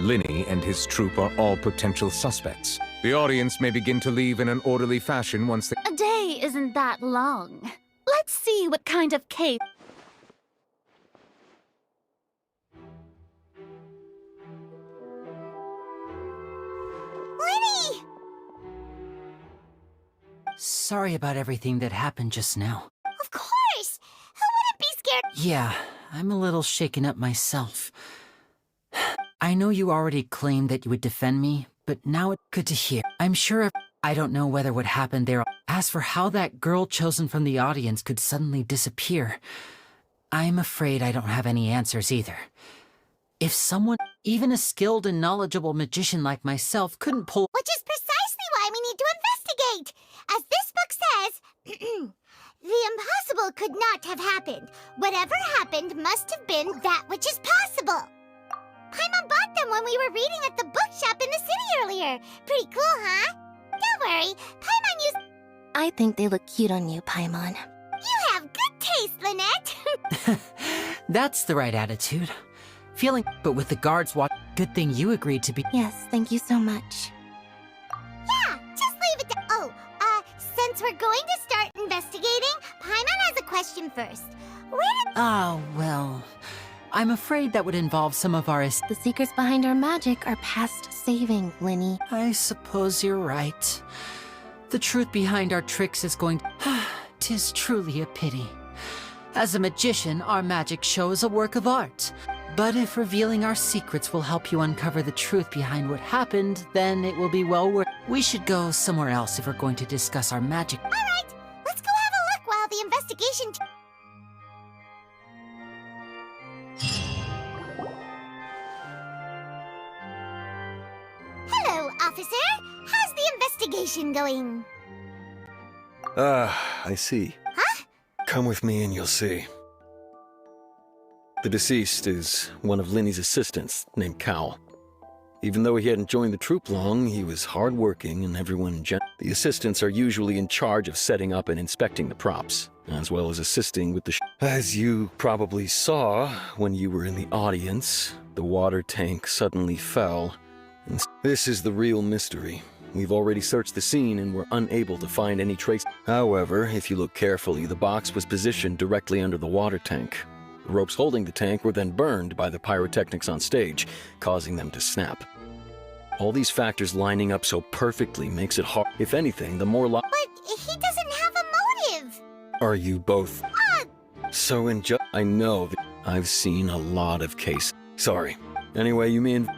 Linny and his troupe are all potential suspects. The audience may begin to leave in an orderly fashion once they... A day isn't that long. Let's see what kind of case... Linny! Sorry about everything that happened just now. Of course! Who wouldn't be scared? Yeah, I'm a little shaken up myself. I know you already claimed that you would defend me, but now it's good to hear. I'm sure I don't know whether what happened there... As for how that girl chosen from the audience could suddenly disappear, I'm afraid I don't have any answers either. If someone, even a skilled and knowledgeable magician like myself, couldn't pull... Which is precisely why we need to investigate! As this book says, the impossible could not have happened. Whatever happened must have been that which is possible. Paimon bought them when we were reading at the bookshop in the city earlier. Pretty cool, huh? Don't worry, Paimon used... I think they look cute on you, Paimon. You have good taste, Lynette! That's the right attitude. Feeling... But with the guards watch... Good thing you agreed to be... Yes, thank you so much. Yeah, just leave it to... Oh, since we're going to start investigating, Paimon has a question first. Where did... Ah, well... I'm afraid that would involve some of our... The secrets behind our magic are past saving, Linny. I suppose you're right. The truth behind our tricks is going to... 'Tis truly a pity. As a magician, our magic show is a work of art. But if revealing our secrets will help you uncover the truth behind what happened, then it will be well worth... We should go somewhere else if we're going to discuss our magic... All right, let's go have a look while the investigation... Hello, officer. How's the investigation going? I see. Huh? Come with me and you'll see. The deceased is one of Linny's assistants, named Cowell. Even though he hadn't joined the troupe long, he was hardworking and everyone in general. The assistants are usually in charge of setting up and inspecting the props, as well as assisting with the As you probably saw when you were in the audience, the water tank suddenly fell. And this is the real mystery. We've already searched the scene and were unable to find any trace. However, if you look carefully, the box was positioned directly under the water tank. The ropes holding the tank were then burned by the pyrotechnics on stage, causing them to snap. All these factors lining up so perfectly makes it hard. If anything, the more But he doesn't have a motive! Are you both so I know that I've seen a lot of cases. Sorry. Anyway, you mean...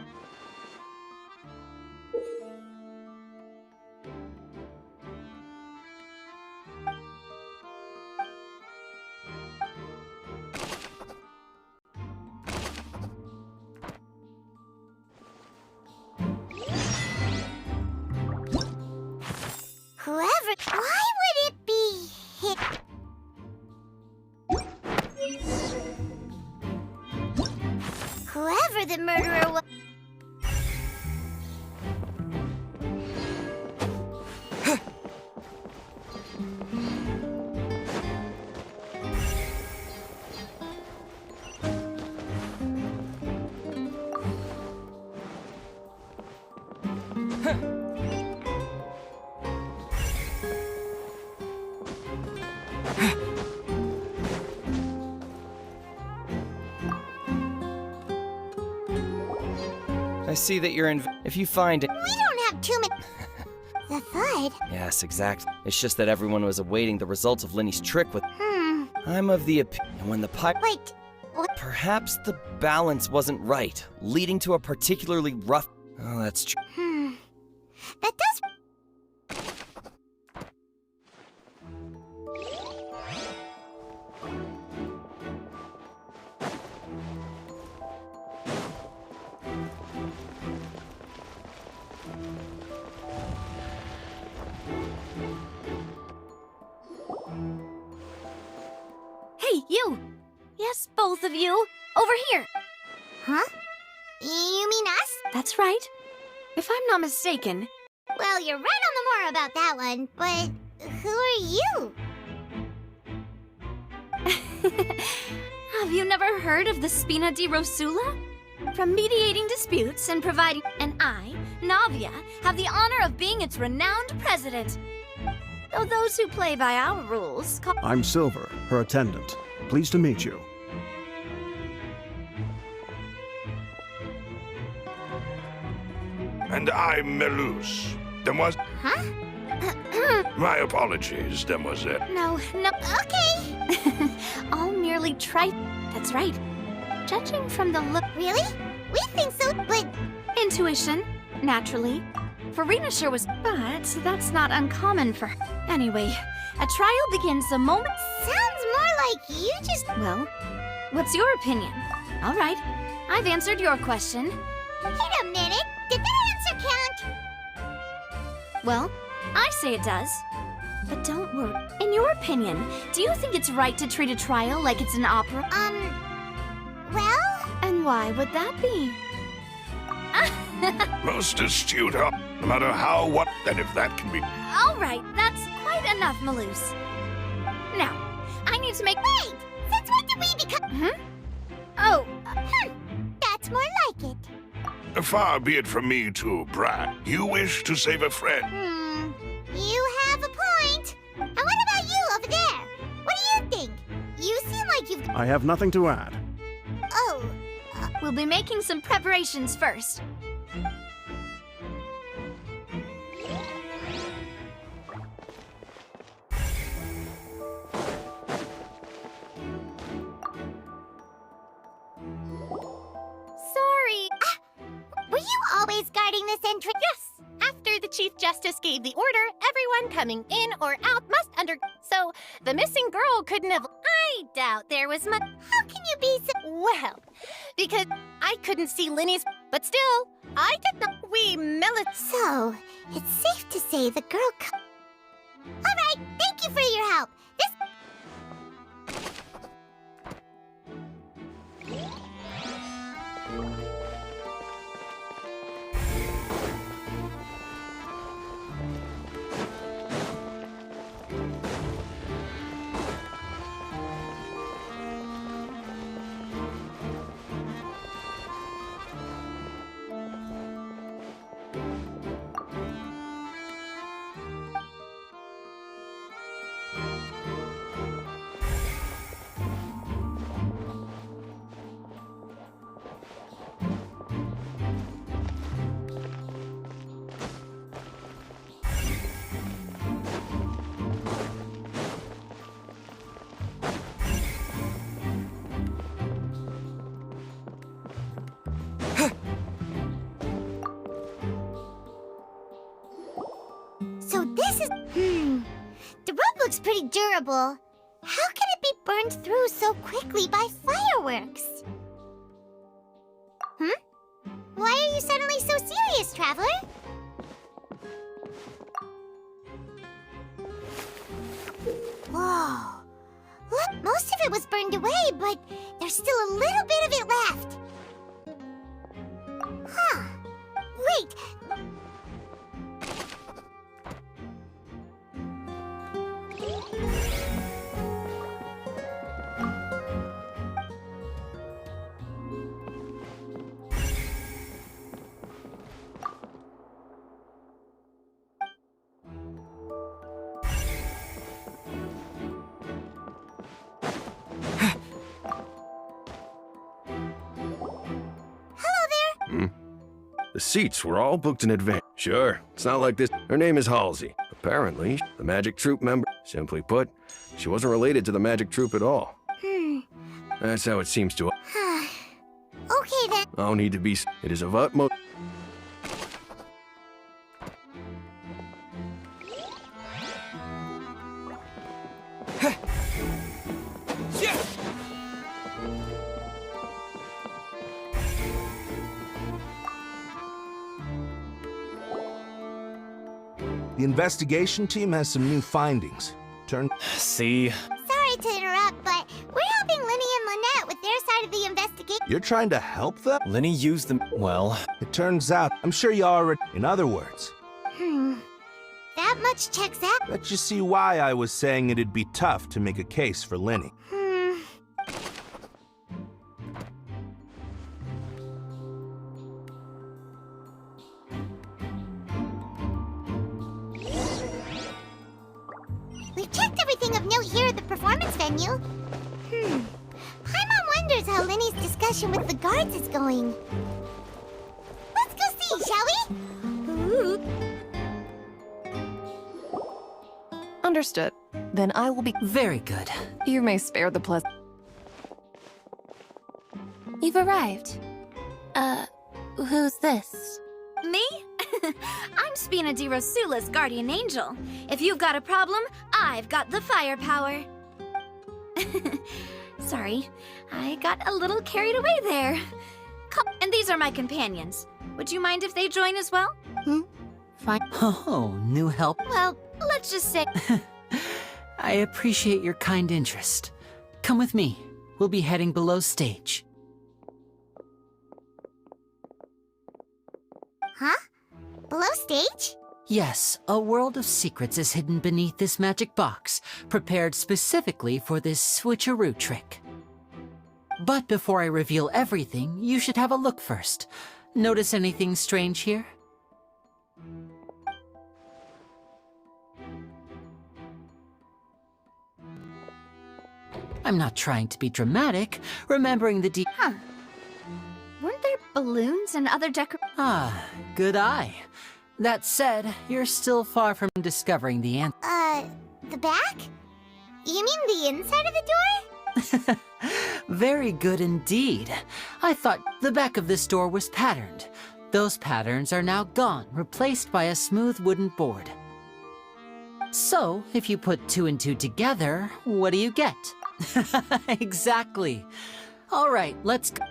Whoever... Why would it be him? Whoever the murderer was... I see that you're in. If you find it. We don't have too many... The thud? Yes, exactly. It's just that everyone was awaiting the results of Lenny's trick with. I'm of the opinion when the Wait, what? Perhaps the balance wasn't right, leading to a particularly rough. Oh, that's true. That does... Hey, you! Yes, both of you! Over here! Huh? You mean us? That's right. If I'm not mistaken. Well, you're right on the more about that one, but who are you? Have you never heard of the Spina di Rosula? From mediating disputes and providing... And I, Navia, have the honor of being its renowned president. Though those who play by our rules call... I'm Silver, her attendant. Pleased to meet you. And I'm Melus. Huh? My apologies, demoiselle. No. Okay. I'll merely try... That's right. Judging from the look... Really? We think so, but... Intuition, naturally. Farina sure was... But that's not uncommon for her. Anyway, a trial begins the moment... Sounds more like you just... Well, what's your opinion? All right, I've answered your question. Wait a minute. Did that answer count? Well, I say it does. But don't worry. In your opinion, do you think it's right to treat a trial like it's an opera? Well? And why would that be? Most astute, no matter how, what, and if that can be... All right, that's quite enough, Melus. Now, I need to make... Wait! Since when did we become... Oh. That's more like it. Far be it from me to brag. You wish to save a friend. You have a point. And what about you over there? What do you think? You seem like you've... I have nothing to add. Oh. We'll be making some preparations first. Sorry. Were you always guarding this entrance? Yes. After the Chief Justice gave the order, everyone coming in or out must So, the missing girl couldn't have... I doubt there was much... How can you be so... Well, because I couldn't see Lenny's... But still, I did not... So, it's safe to say the girl... Alright, thank you for your help. pretty durable. How can it be burned through so quickly by fireworks? Why are you suddenly so serious, Traveler? Whoa. Look, most of it was burned away, but there's still a little bit of it left. Huh. Wait. The seats were all booked in advance. Sure, it's not like this. Her name is Halsey. Apparently, the Magic Troop member. Simply put, she wasn't related to the Magic Troop at all. That's how it seems to us. Okay then. No need to be. It is of utmost. The investigation team has some new findings. See? Sorry to interrupt, but we're helping Linny and Lynette with their side of the investigation. You're trying to help them? Linny used them. Well, it turns out, I'm sure you already. In other words, That much checks out. let you see why I was saying it'd be tough to make a case for Linny. We've checked everything of note here at the performance venue. Paimon wonders how Linny's discussion with the guards is going. Let's go see, shall we? Understood. Then I will be... Very good. You may spare the pleasure. You've arrived. Who's this? Me? I'm Spina di Rosula's guardian angel. If you've got a problem, I've got the firepower. Sorry, I got a little carried away there. And these are my companions. Would you mind if they join as well? Fine. Oh, new help? Well, let's just say... I appreciate your kind interest. Come with me. We'll be heading below stage. Huh? Below stage? Yes, a world of secrets is hidden beneath this magic box, prepared specifically for this switcheroo trick. But before I reveal everything, you should have a look first. Notice anything strange here? I'm not trying to be dramatic, remembering the Weren't there balloons and other Ah, good eye. That said, you're still far from discovering the answer. The back? You mean the inside of the door? Very good indeed. I thought the back of this door was patterned. Those patterns are now gone, replaced by a smooth wooden board. So, if you put 2 and 2 together, what do you get? Exactly. All right, let's go.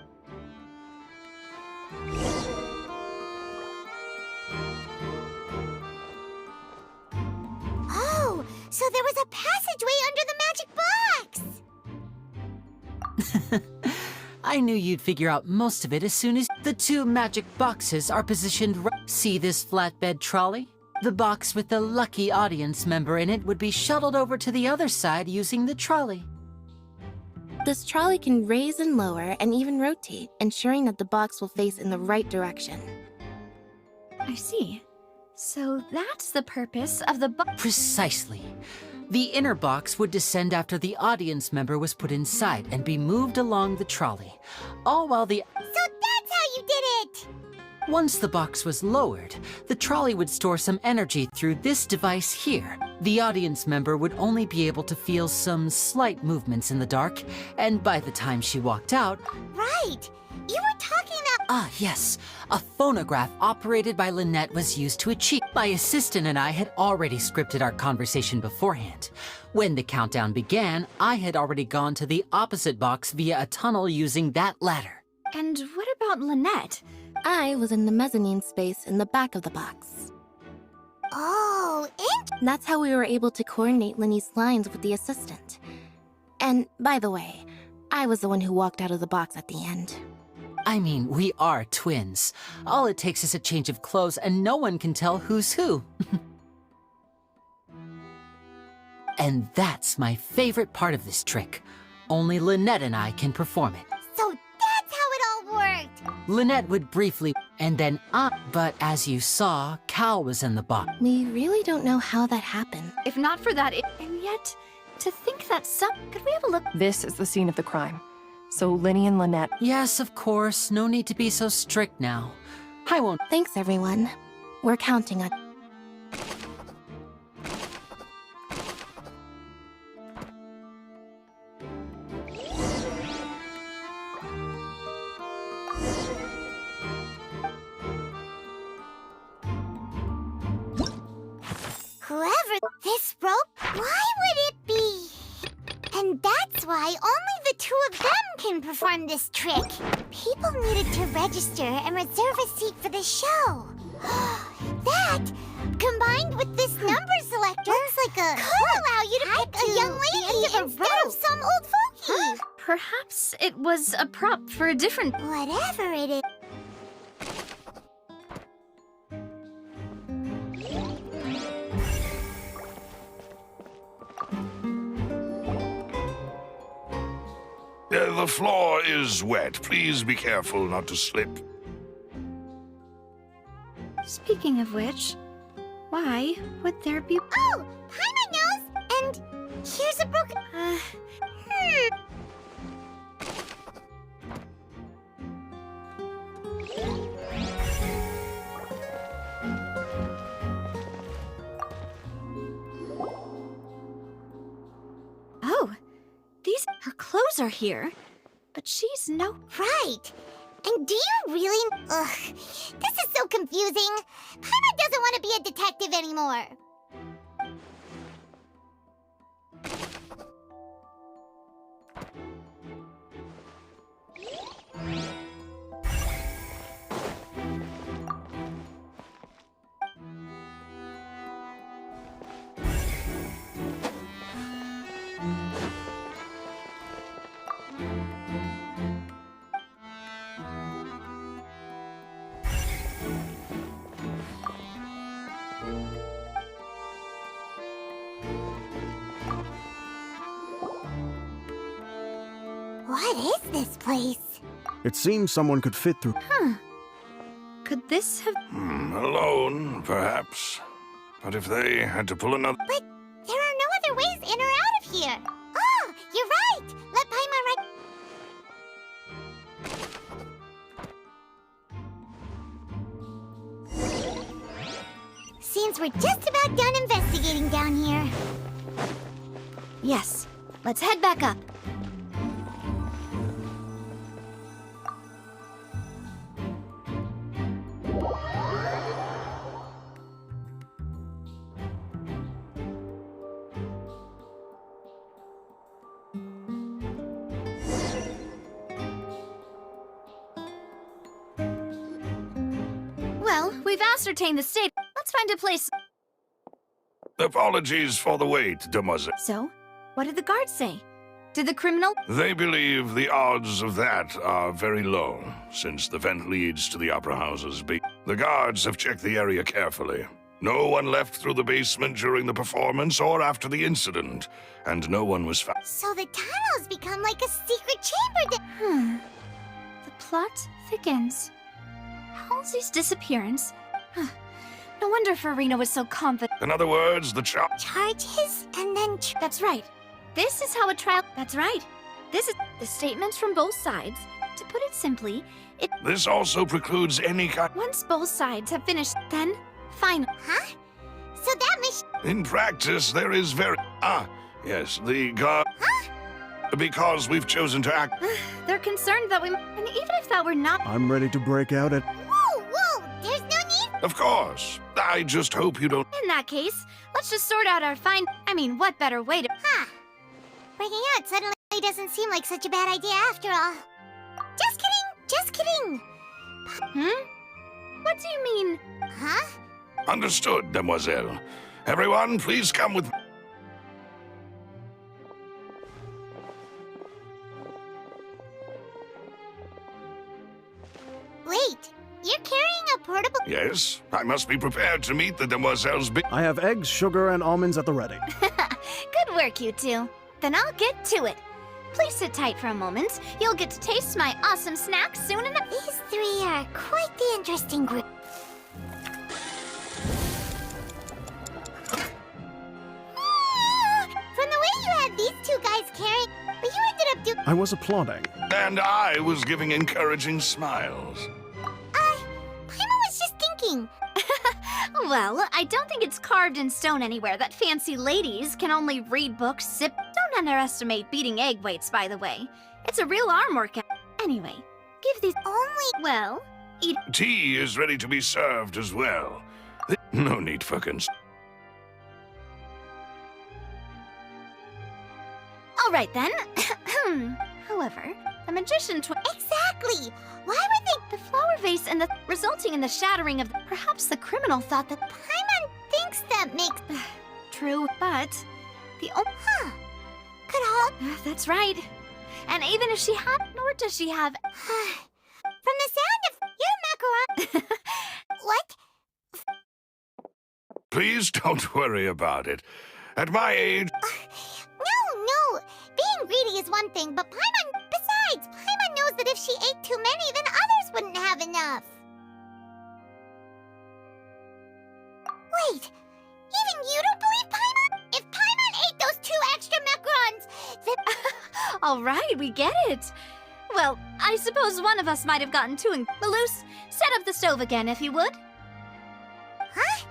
Oh, so there was a passageway under the magic box! I knew you'd figure out most of it as soon as the 2 magic boxes are positioned right. See this flatbed trolley? The box with the lucky audience member in it would be shuttled over to the other side using the trolley. This trolley can raise and lower and even rotate, ensuring that the box will face in the right direction. I see. So that's the purpose of the box. Precisely. The inner box would descend after the audience member was put inside and be moved along the trolley, all while the... So that's how you did it! Once the box was lowered, the trolley would store some energy through this device here. The audience member would only be able to feel some slight movements in the dark, and by the time she walked out... Right! You were talking that... Ah, yes. A phonograph operated by Lynette was used to achieve. My assistant and I had already scripted our conversation beforehand. When the countdown began, I had already gone to the opposite box via a tunnel using that ladder. And what about Lynette? I was in the mezzanine space in the back of the box. Oh, That's how we were able to coordinate Linny's lines with the assistant. And by the way, I was the one who walked out of the box at the end. I mean, we are twins. All it takes is a change of clothes and no one can tell who's who. And that's my favorite part of this trick. Only Lynette and I can perform it. So that's how it all worked! Lynette would briefly, and then but as you saw, Cal was in the box. We really don't know how that happened. If not for that, and yet, to think that could we have a look? This is the scene of the crime. So Linny and Lynette... Yes, of course. No need to be so strict now. I won't... Thanks, everyone. We're counting on... Whoever this rope, why would it be? And that's why only the two of them can perform this trick. People needed to register and reserve a seat for the show. That, combined with this number selector, looks like could allow you to pick a young lady instead of some old fogey. Perhaps it was a prop for a different... Whatever it is. The floor is wet. Please be careful not to slip. Speaking of which, why would there be... Oh! Paimon knows! And here's a broken... Oh, her clothes are here, but she's no... Right. And do you really... Ugh, this is so confusing. Paimon doesn't want to be a detective anymore. What is this place? It seems someone could fit through. Could this have... Alone, perhaps. But if they had to pull another... But there are no other ways in or out of here. Oh, you're right. Let Paimon Seems we're just about done investigating down here. Yes, let's head back up. Well, we've ascertained the state. Let's find a place. Apologies for the wait, Demoiselle. So, what did the guards say? Did the criminal... They believe the odds of that are very low, since the vent leads to the Opera House's The guards have checked the area carefully. No one left through the basement during the performance or after the incident, and no one was found. So the tunnel's become like a secret chamber. The plot thickens. Halsey's disappearance. No wonder Farina was so confident. In other words, the charges and then... That's right. This is how a trial... That's right. This is the statements from both sides. To put it simply, This also precludes any kind... Once both sides have finished, then, fine. Huh? So that means... In practice, there is very... yes, the guard... Huh? Because we've chosen to act. They're concerned that and even if that were not. I'm ready to break out at. Whoa, there's no need. Of course. I just hope you don't. In that case, let's just sort out our what better way to. Huh. Breaking out suddenly doesn't seem like such a bad idea after all. Just kidding. What do you mean? Huh? Understood, demoiselle. Everyone, please come with me. Wait, you're carrying a portable... Yes, I must be prepared to meet the demoiselle's I have eggs, sugar, and almonds at the ready. Good work, you two. Then I'll get to it. Please sit tight for a moment. You'll get to taste my awesome snack soon enough. These three are quite the interesting group. From the way you had these two guys carrying, but you ended up doing... I was applauding. And I was giving encouraging smiles. Paimon was just thinking. Well, I don't think it's carved in stone anywhere that fancy ladies can only read books, sip... Don't underestimate beating egg weights, by the way. It's a real arm workout. Anyway, give these... Well, eat... Tea is ready to be served as well. No need for All right, then. However, the magician... Exactly! Why would they... The flower vase and the... resulting in the shattering of... Perhaps the criminal thought that... Paimon thinks that makes... True, but... The... Huh. Could all... That's right. And even if she had... Nor does she have... From the sound of... Your macaron... What? Please don't worry about it. At my age... No. Being greedy is one thing, but Paimon... Besides, Paimon knows that if she ate too many, then others wouldn't have enough. Wait, even you don't believe Paimon? If Paimon ate those 2 extra macarons, then... All right, we get it. Well, I suppose one of us might have gotten too... Malus, set up the stove again, if you would. Huh?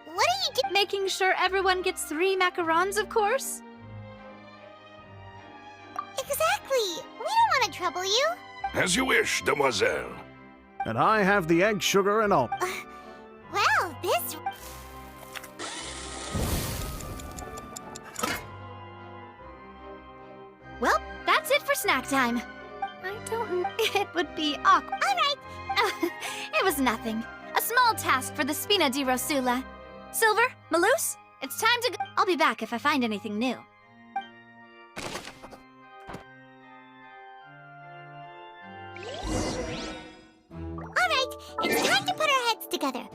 What are you doing? Making sure everyone gets 3 macarons, of course. Exactly. We don't want to trouble you. As you wish, demoiselle. And I have the egg, sugar, and almonds. Well, this... Well, that's it for snack time. I don't know. It would be awkward. All right. It was nothing. A small task for the Spina di Rosula. Silver, Malus, it's time to go. I'll be back if I find anything new. All right, it's time to put our heads together.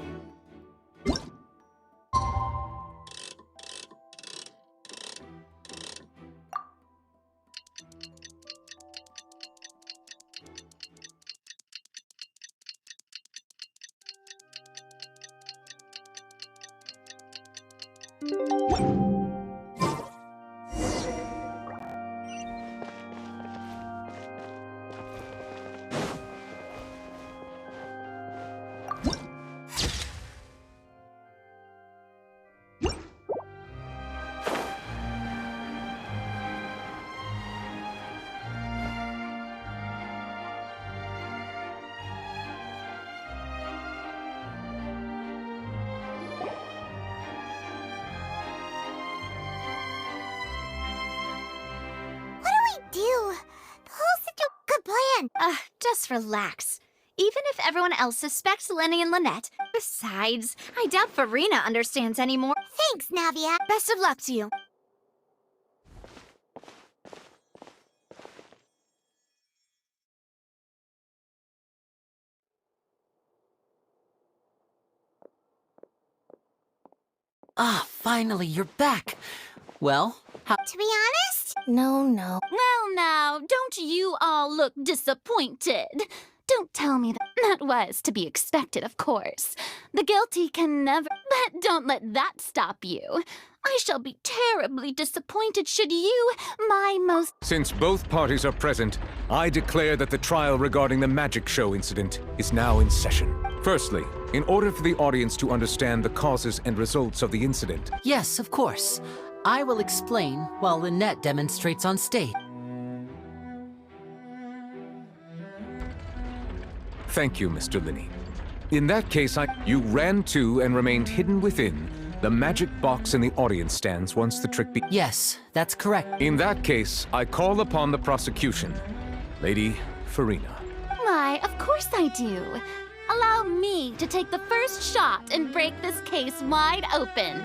Just relax. Even if everyone else suspects Lenny and Lynette. Besides, I doubt Farina understands anymore. Thanks, Navia. Best of luck to you. Ah, finally, you're back. Well, how... To be honest? No. Well, now, don't you all look disappointed? Don't tell me that was to be expected, of course. The guilty can never... But don't let that stop you. I shall be terribly disappointed should you, my most... Since both parties are present, I declare that the trial regarding the magic show incident is now in session. Firstly, in order for the audience to understand the causes and results of the incident... Yes, of course. I will explain while Lynette demonstrates on stage. Thank you, Mr. Linney. In that case, you ran to and remained hidden within the magic box in the audience stands once the trick Yes, that's correct. In that case, I call upon the prosecution. Lady Farina. Why, of course I do. Allow me to take the first shot and break this case wide open.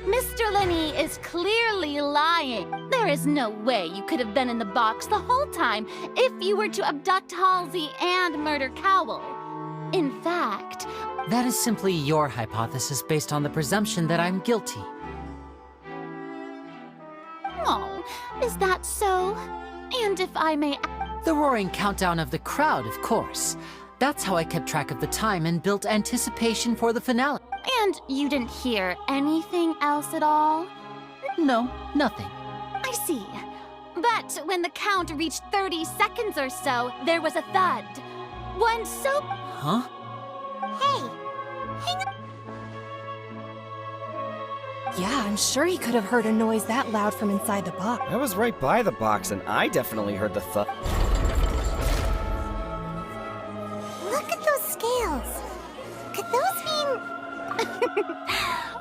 Mr. Linney is clearly lying. There is no way you could have been in the box the whole time if you were to abduct Halsey and murder Cowell. In fact, that is simply your hypothesis based on the presumption that I'm guilty. Oh, is that so? And if I may... The roaring countdown of the crowd, of course. That's how I kept track of the time and built anticipation for the finale. And you didn't hear anything else at all? No, nothing. I see. But when the count reached 30 seconds or so, there was a thud. One so... Huh? Hey, hang on. Yeah, I'm sure he could have heard a noise that loud from inside the box. I was right by the box, and I definitely heard the thud. Look at those scales. Could those mean...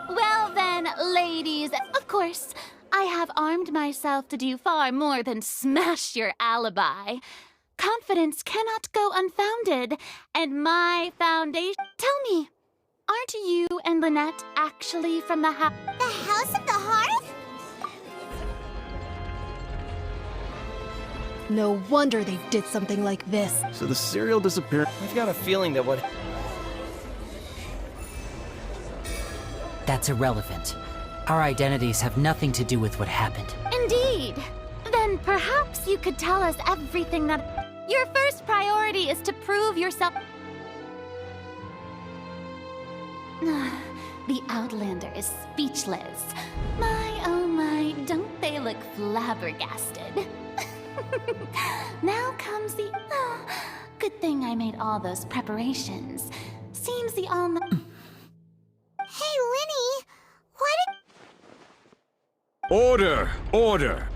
Well then, ladies, of course, I have armed myself to do far more than smash your alibi. Confidence cannot go unfounded, and my foundation... Tell me, aren't you and Lynette actually from the house? The House of the Hearth? No wonder they did something like this. So the serial disappeared. I've got a feeling that what... That's irrelevant. Our identities have nothing to do with what happened. Indeed. Then perhaps you could tell us everything that... Your first priority is to prove yourself... The Outlander is speechless. My, oh my, don't they look flabbergasted? Now comes the... good thing I made all those preparations. Seems the all... Hey, Linny, why did... Order! Order!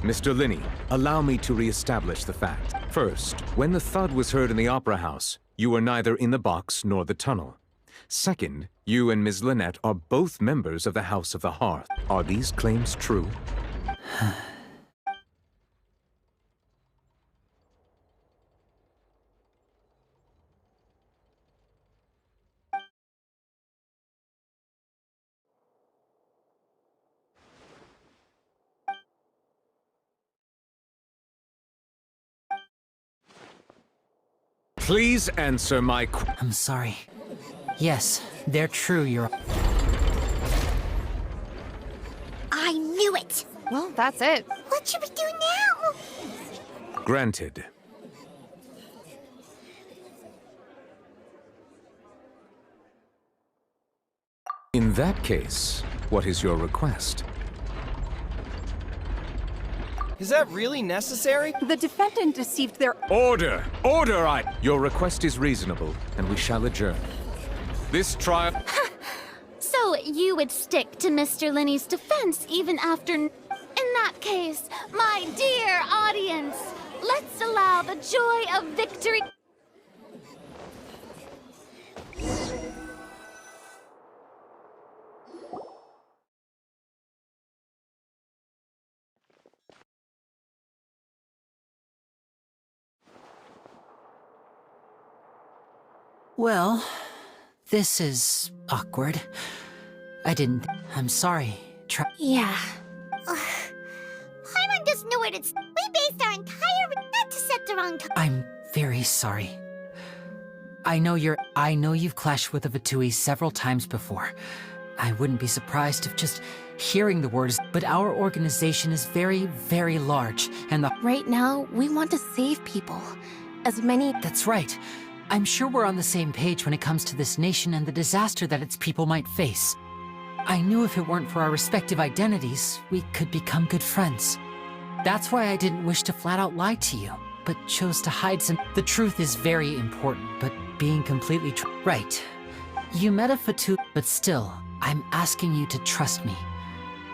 Mr. Linney, allow me to reestablish the fact. First, when the thud was heard in the Opera House, you were neither in the box nor the tunnel. Second, you and Ms. Lynette are both members of the House of the Hearth. Are these claims true? Please answer my I'm sorry. Yes, they're true, I knew it! Well, that's it. What should we do now? Granted. In that case, what is your request? Is that really necessary? The defendant deceived their... Order! Order, Your request is reasonable, and we shall adjourn. This trial... So you would stick to Mr. Linney's defense even after... In that case, my dear audience, let's allow the joy of victory... Well, this is awkward. I'm sorry. Yeah. Paimon doesn't know what it's... We based our entire... Not to set the wrong... I'm very sorry. I know you've clashed with the Vatui several times before. I wouldn't be surprised if just hearing the words, but our organization is very, very large, and Right now, we want to save people. As many... That's right. I'm sure we're on the same page when it comes to this nation and the disaster that its people might face. I knew if it weren't for our respective identities, we could become good friends. That's why I didn't wish to flat out lie to you, but chose to hide some... The truth is very important, but being completely right. You met a Fatu, but still, I'm asking you to trust me.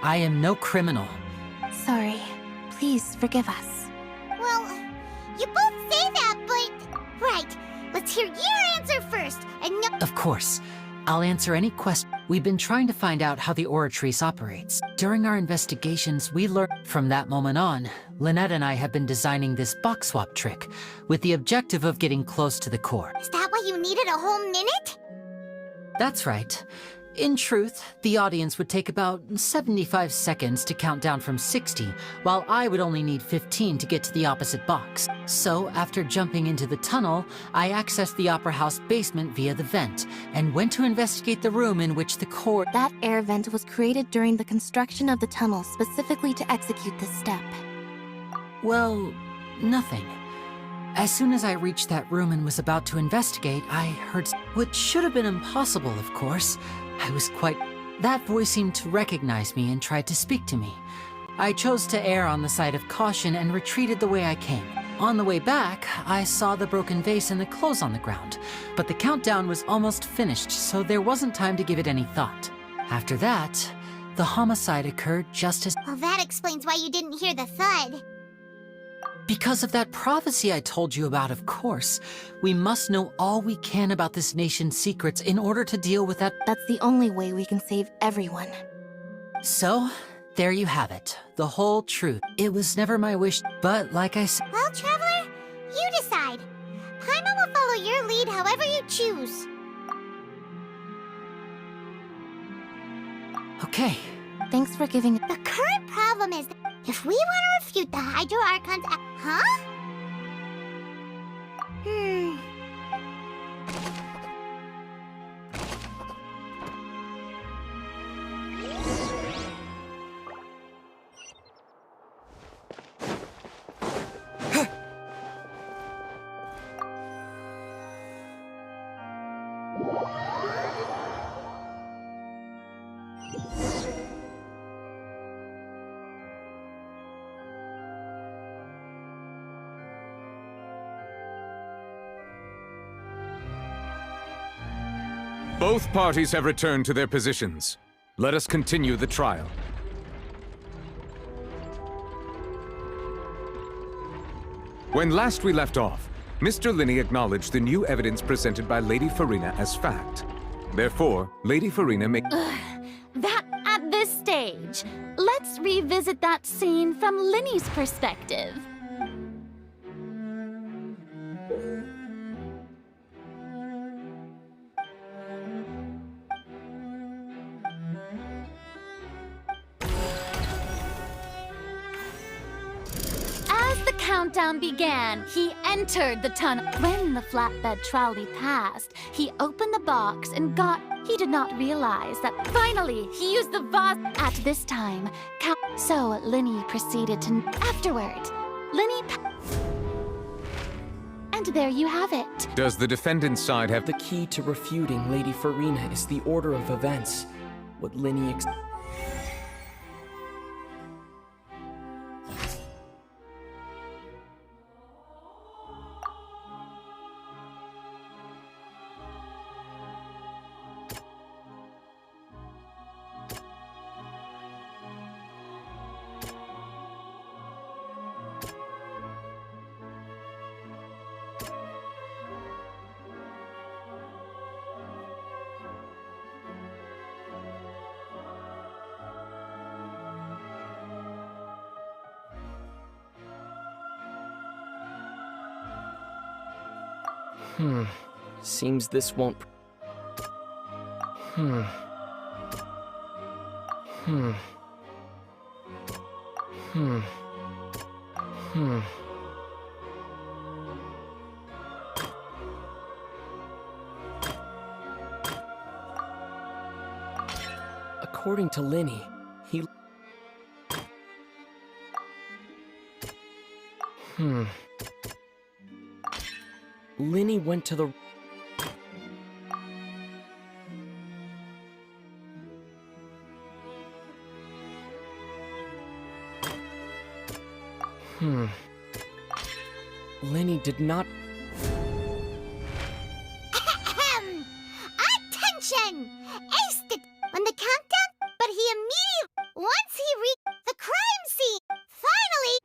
I am no criminal. Sorry. Please forgive us. Well, you both say that, but... Right. let's hear your answer first, and no— Of course. I'll answer any question. We've been trying to find out how the Oratrice operates. During our investigations, we learned from that moment on, Lynette and I have been designing this box swap trick with the objective of getting close to the core. Is that why you needed a whole minute? That's right. In truth, the audience would take about 75 seconds to count down from 60, while I would only need 15 to get to the opposite box. So, after jumping into the tunnel, I accessed the Opera House basement via the vent, and went to investigate the room in which the core— That air vent was created during the construction of the tunnel specifically to execute this step. Well, nothing. As soon as I reached that room and was about to investigate, I heard what should have been impossible, of course. I was quite— That voice seemed to recognize me and tried to speak to me. I chose to err on the side of caution and retreated the way I came. On the way back, I saw the broken vase and the clothes on the ground, but the countdown was almost finished, so there wasn't time to give it any thought. After that, the homicide occurred just as— Well, that explains why you didn't hear the thud. Because of that prophecy I told you about, of course. We must know all we can about this nation's secrets in order to deal with that— That's the only way we can save everyone. So, there you have it. The whole truth. It was never my wish, but like I said— Well, Traveler, you decide. Paimon will follow your lead however you choose. Okay. Thanks for giving— The current problem is that if we want to refute the Hydro Archon's— Huh? Both parties have returned to their positions. Let us continue the trial. When last we left off, Mr. Linney acknowledged the new evidence presented by Lady Farina as fact. Therefore, Lady Farina may— That at this stage, let's revisit that scene from Linney's perspective. As the countdown began, he entered the tunnel. When the flatbed trolley passed, he opened the box and he did not realize that finally he used the vase. At this time, so Linney proceeded to— Afterward, Linney— And there you have it. Does the defendant's side have— The key to refuting Lady Farina is the order of events. What Linney Seems this won't— According to Linney, he— Linney went to the— Linney did not— Attention! Aced it when the countdown, but he immediately— Once he reached the crime scene, finally—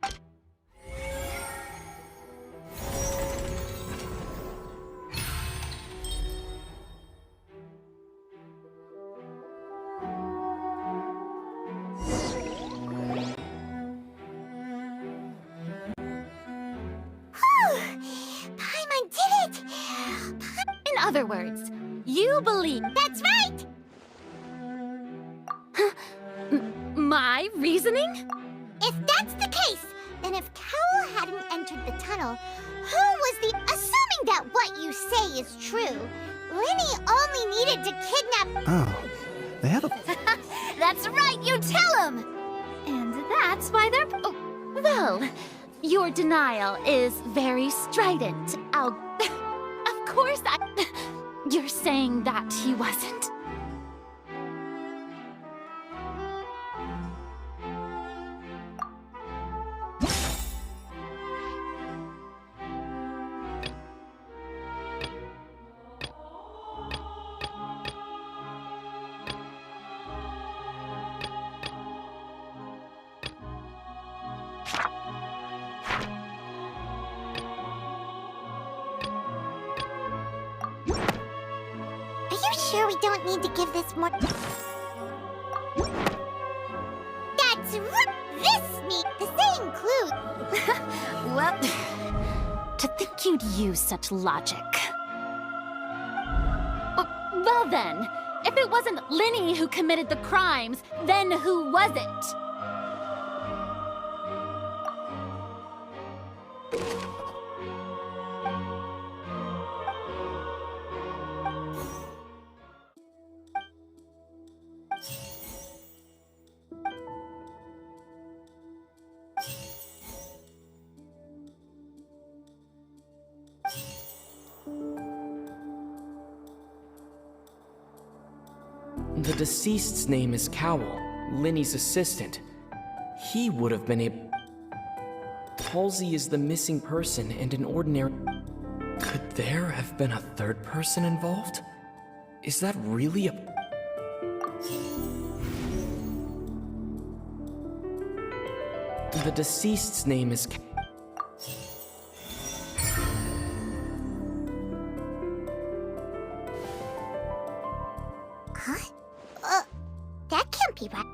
other words, you believe... That's right! My reasoning? If that's the case, then if Cowell hadn't entered the tunnel, who was the... Assuming that what you say is true, Linny only needed to kidnap... Oh, they had a... That's right, you tell him! And that's why they're... Oh, well, your denial is very strident. Of course You're saying that he wasn't. Sure we don't need to give this more... That's right! This me! The same clue! Well, to think you'd use such logic. Well then, if it wasn't Linny who committed the crimes, then who was it? The deceased's name is Cowell, Linny's assistant. He would have been able... Halsey is the missing person and an ordinary... Could there have been a third person involved? Is that really a... The deceased's name is... That can't be right.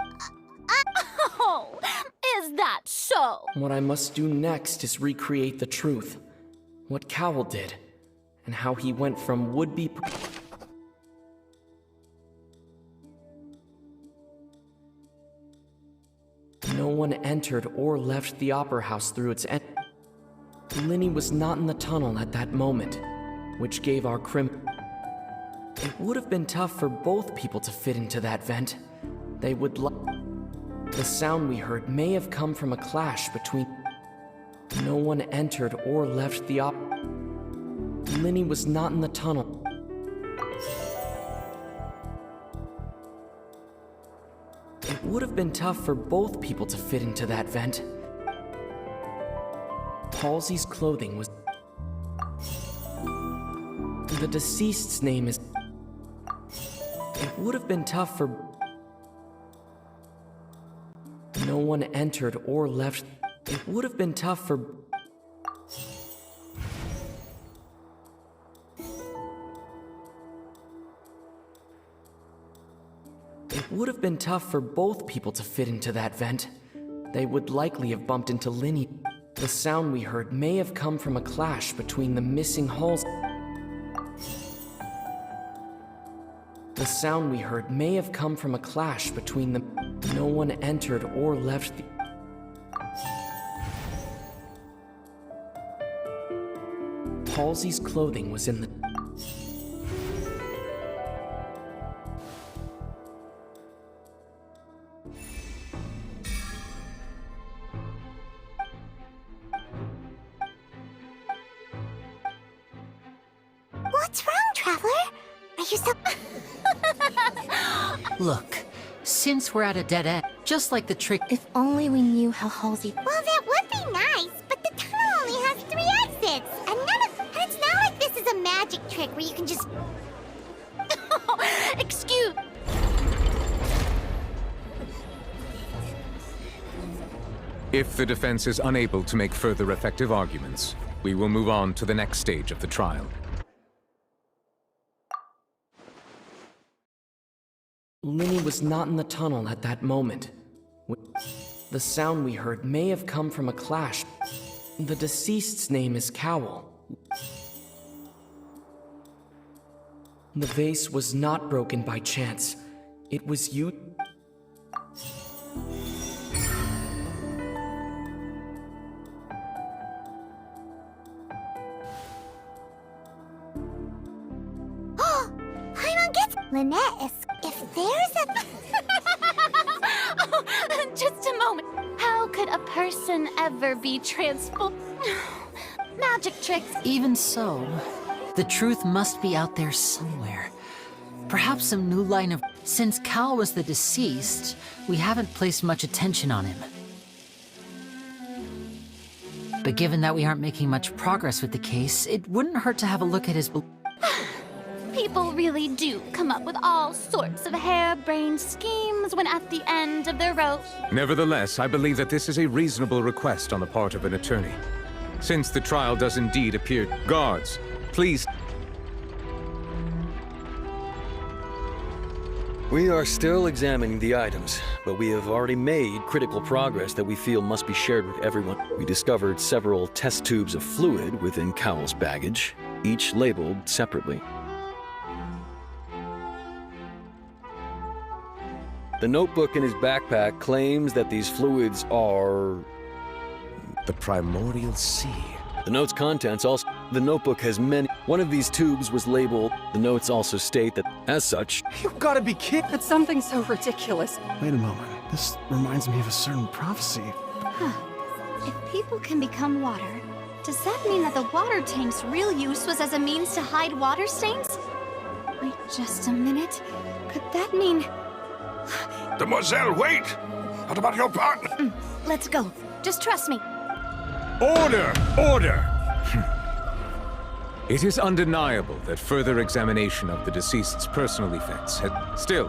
Oh, is that so? What I must do next is recreate the truth. What Cowell did, and how he went from would-be... No one entered or left the Opera House through its end. Linny was not in the tunnel at that moment, which gave our It would have been tough for both people to fit into that vent. They would The sound we heard may have come from a clash between... No one entered or left the Linny was not in the tunnel. It would have been tough for both people to fit into that vent. Halsey's clothing was... The deceased's name is... It would have been tough for... No one entered or left... It would have been tough for... It would have been tough for both people to fit into that vent. They would likely have bumped into Linny. The sound we heard may have come from a clash between the missing halls. The sound we heard may have come from a clash between the... No one entered or left the... Halsey's clothing was in the... What's wrong, Traveler? Are you so... Look, since we're at a dead end, just like the trick... If only we knew how Halsey... Well, that would be nice, but the tunnel only has 3 exits, and and it's not like this is a magic trick where you can just... Excuse... If the defense is unable to make further effective arguments, we will move on to the next stage of the trial. Linny was not in the tunnel at that moment. The sound we heard may have come from a clash. The deceased's name is Cowell. The vase was not broken by chance. It was you. Paimon gets Lynette. If there's a Oh, just a moment. How could a person ever be transformed? Magic tricks. Even so, the truth must be out there somewhere. Perhaps some new line of... Since Cal was the deceased, we haven't placed much attention on him. But given that we aren't making much progress with the case, it wouldn't hurt to have a look at his... People really do come up with all sorts of harebrained schemes when at the end of their rope. Nevertheless, I believe that this is a reasonable request on the part of an attorney. Since the trial does indeed appear... Guards, please... We are still examining the items, but we have already made critical progress that we feel must be shared with everyone. We discovered several test tubes of fluid within Cowell's baggage, each labeled separately. The notebook in his backpack claims that these fluids are... the primordial sea. The note's contents also... The notebook has many... One of these tubes was labeled. The notes also state that, as such... You gotta be kidding! It's something so ridiculous. Wait a moment. This reminds me of a certain prophecy. Huh. If people can become water, does that mean that the water tank's real use was as a means to hide water stains? Wait just a minute. Could that mean... Demoiselle, wait! What about your partner? Let's go. Just trust me. Order! Order! It is undeniable that further examination of the deceased's personal effects had... Still,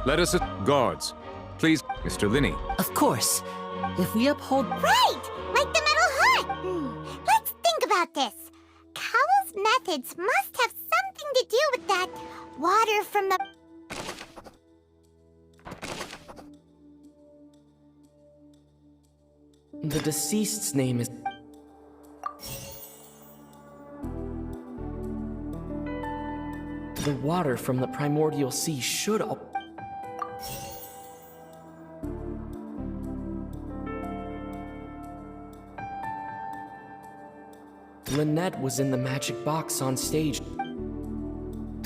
let us... Guards, please, Mr. Linney. Of course. If we uphold... Right! Like the metal hut! Let's think about this. Cowell's methods must have something to do with that water from the... The deceased's name is... The water from the primordial sea should... Lynette was in the magic box on stage.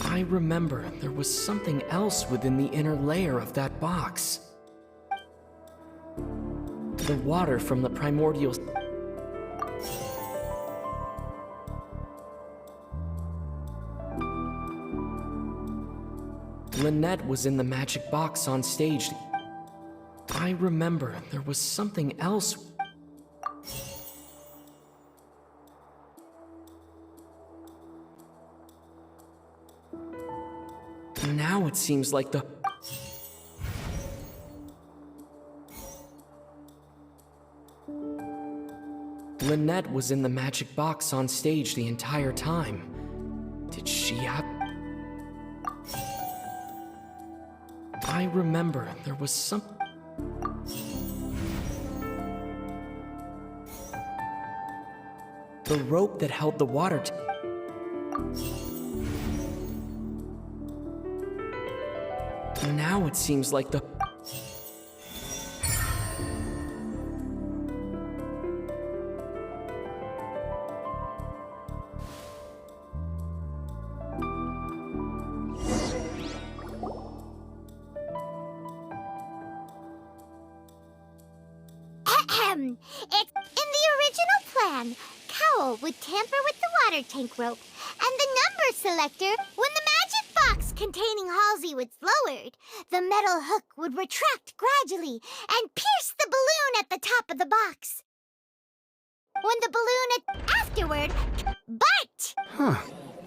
I remember there was something else within the inner layer of that box. The water from the primordial... Lynette was in the magic box on stage. I remember there was something else. Now it seems like the... Lynette was in the magic box on stage the entire time. Did she have... I remember there was some... The rope that held the water Now it seems like the... It's in the original plan. Cowell would tamper with the water tank rope, and the number selector, when the magic box containing Halsey was lowered, the metal hook would retract gradually and pierce the balloon at the top of the box. When the balloon afterward, but... Huh.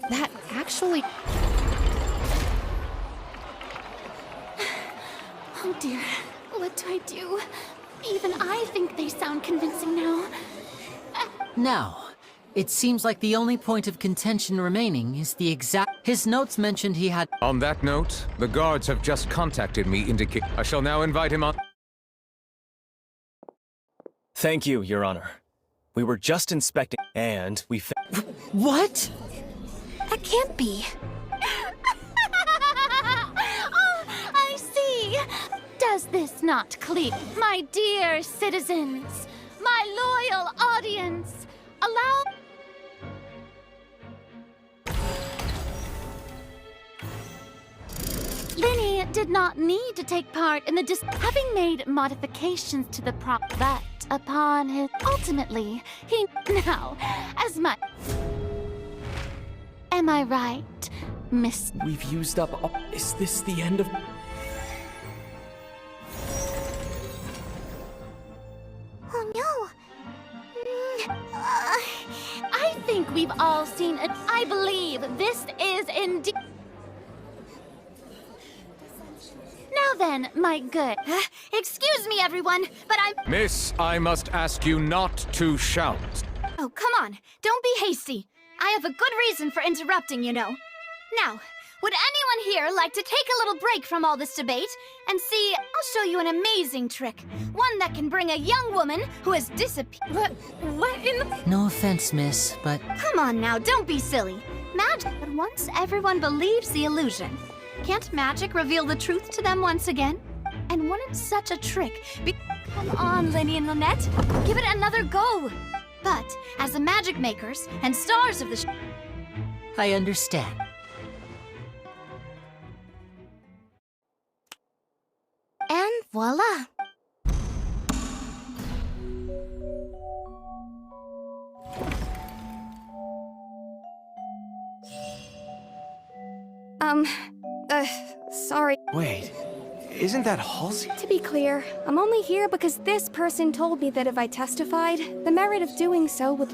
That actually... Oh dear, what do I do? Even I think they sound convincing now. Now, it seems like the only point of contention remaining is the exact... His notes mentioned he had... On that note, the guards have just contacted me indicate... I shall now invite him on... Thank you, Your Honor. We were just inspecting, and we What? That can't be. Was this not clear? My dear citizens, my loyal audience, allow... Linny did not need to take part in the having made modifications to the prop, but upon his... Ultimately, he... Now, as much... Am I right, Miss... We've used up all... Is this the end of... Oh no! I think we've all seen it. I believe this is indeed... Now then, my good... Excuse me, everyone, but I'm... Miss, I must ask you not to shout. Oh, come on. Don't be hasty. I have a good reason for interrupting, you know. Now, would anyone here like to take a little break from all this debate and see... I'll show you an amazing trick. One that can bring a young woman who has disappeared... What in the... No offense, miss, but... Come on now, don't be silly. Magic... But once everyone believes the illusion, can't magic reveal the truth to them once again? And wouldn't such a trick be... Come on, Linny and Lynette. Give it another go. But, as the magic makers and stars of the show... I understand. And voila! Sorry. Wait, isn't that Halsey? To be clear, I'm only here because this person told me that if I testified, the merit of doing so would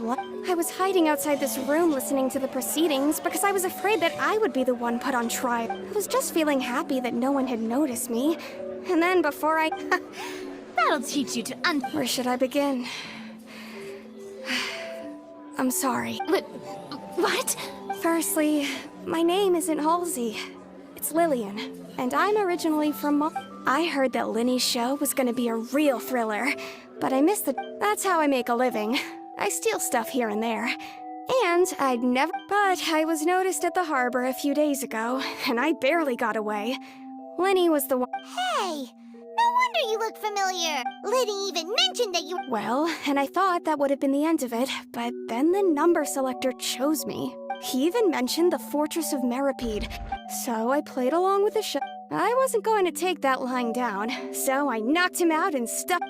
I was hiding outside this room listening to the proceedings because I was afraid that I would be the one put on trial. I was just feeling happy that no one had noticed me. And then before I... That'll teach you to Where should I begin? I'm sorry. What? Firstly, my name isn't Halsey. It's Lillian, and I'm originally from I heard that Linny's show was gonna be a real thriller, but I missed the... That's how I make a living. I steal stuff here and there. And I'd never... But I was noticed at the harbor a few days ago, and I barely got away. Linny was the one... Hey! No wonder you look familiar! Liddy even mentioned that you... Well, and I thought that would have been the end of it, but then the number selector chose me. He even mentioned the Fortress of Meripede, so I played along with the show. I wasn't going to take that lying down, so I knocked him out and stuck.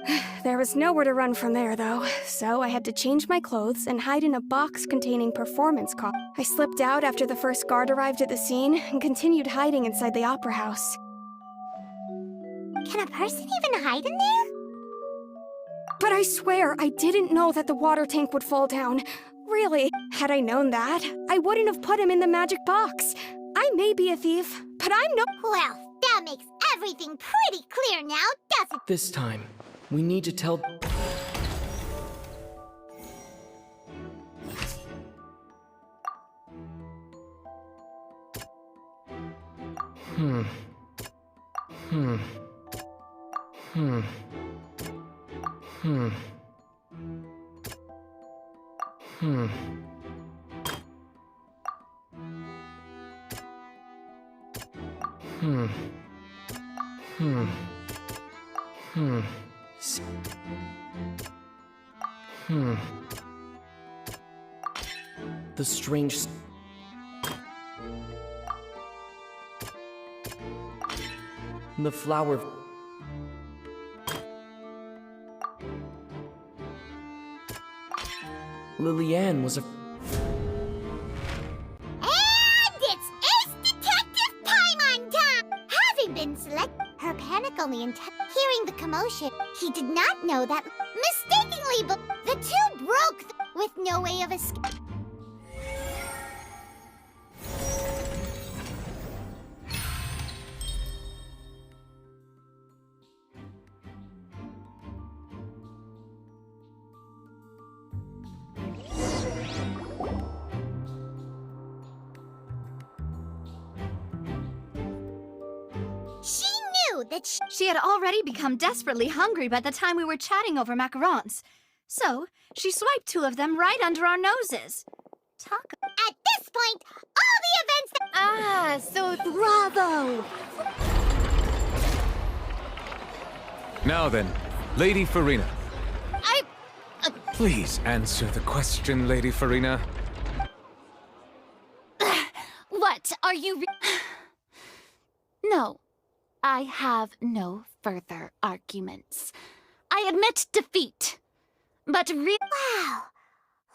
There was nowhere to run from there, though, so I had to change my clothes and hide in a box containing performance costs. I slipped out after the first guard arrived at the scene and continued hiding inside the opera house. Can a person even hide in there? But I swear, I didn't know that the water tank would fall down. Really, had I known that, I wouldn't have put him in the magic box. I may be a thief, but I'm no... Well, that makes everything pretty clear now, doesn't it? This time, we need to tell... The strange... The flower... Lillian was a... And it's Ace Detective Paimon time! Having been selected, her panic only hearing the commotion, he did not know that mistakenly the two broke with no way of escape. That she had already become desperately hungry by the time we were chatting over macarons. So, she swiped two of them right under our noses. At this point, all the events that... Ah, so... Bravo! Now then, Lady Farina. I... Please answer the question, Lady Farina. What are you No. I have no further arguments. I admit defeat. But wow!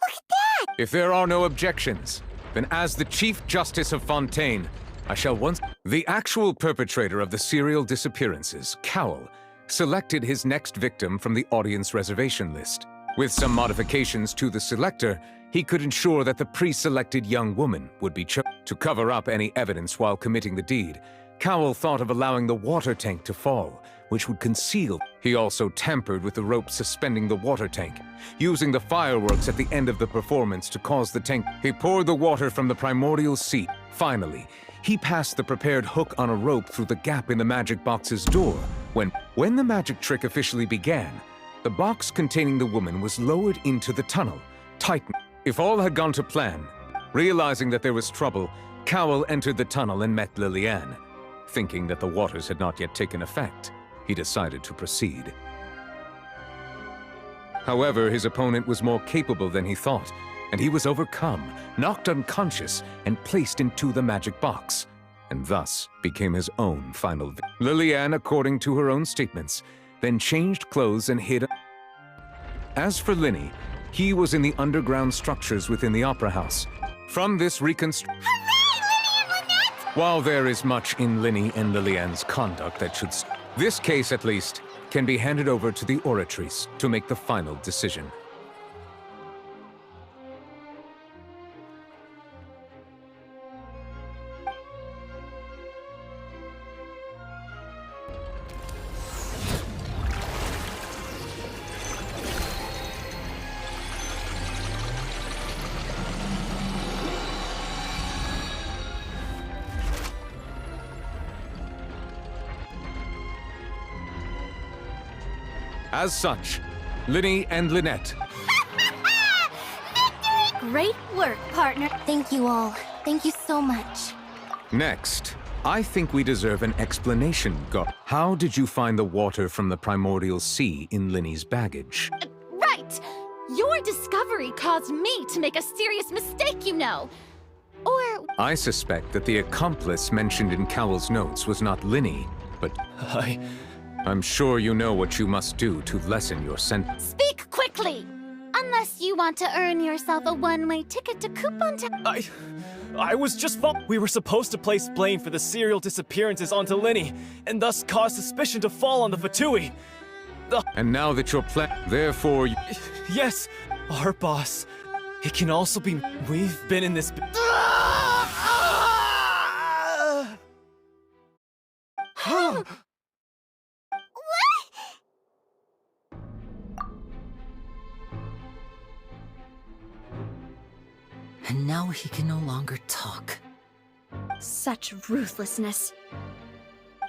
Look at that! If there are no objections, then as the Chief Justice of Fontaine, I shall once... The actual perpetrator of the serial disappearances, Cowell, selected his next victim from the audience reservation list. With some modifications to the selector, he could ensure that the pre-selected young woman would be chosen. To cover up any evidence while committing the deed, Cowell thought of allowing the water tank to fall, which would conceal. He also tampered with the rope suspending the water tank, using the fireworks at the end of the performance to cause the tank. He poured the water from the primordial sea. Finally, he passed the prepared hook on a rope through the gap in the magic box's door. When the magic trick officially began, the box containing the woman was lowered into the tunnel, tightened. If all had gone to plan, realizing that there was trouble, Cowell entered the tunnel and met Liliane. Thinking that the waters had not yet taken effect, he decided to proceed. However, his opponent was more capable than he thought, and he was overcome, knocked unconscious, and placed into the magic box, and thus became his own final victim. Liliane, according to her own statements, then changed clothes and hid. As for Linny, he was in the underground structures within the Opera House. From this reconstruction... While there is much in Linny and Liliane's conduct that should... This case, at least, can be handed over to the Oratrice to make the final decision. As such, Linny and Lynette. Great work, partner. Thank you all. Thank you so much. Next, I think we deserve an explanation, How did you find the water from the primordial sea in Linny's baggage? Right! Your discovery caused me to make a serious mistake, you know. Or... I suspect that the accomplice mentioned in Cowell's notes was not Linny, but... I'm sure you know what you must do to lessen your sentence. Speak quickly! Unless you want to earn yourself a one-way ticket to Coupon Town. I was just We were supposed to place blame for the serial disappearances onto Linny, and thus cause suspicion to fall on the Fatui. And now that you're therefore you... Yes, our boss. It can also be... We've been in this... And now he can no longer talk. Such ruthlessness.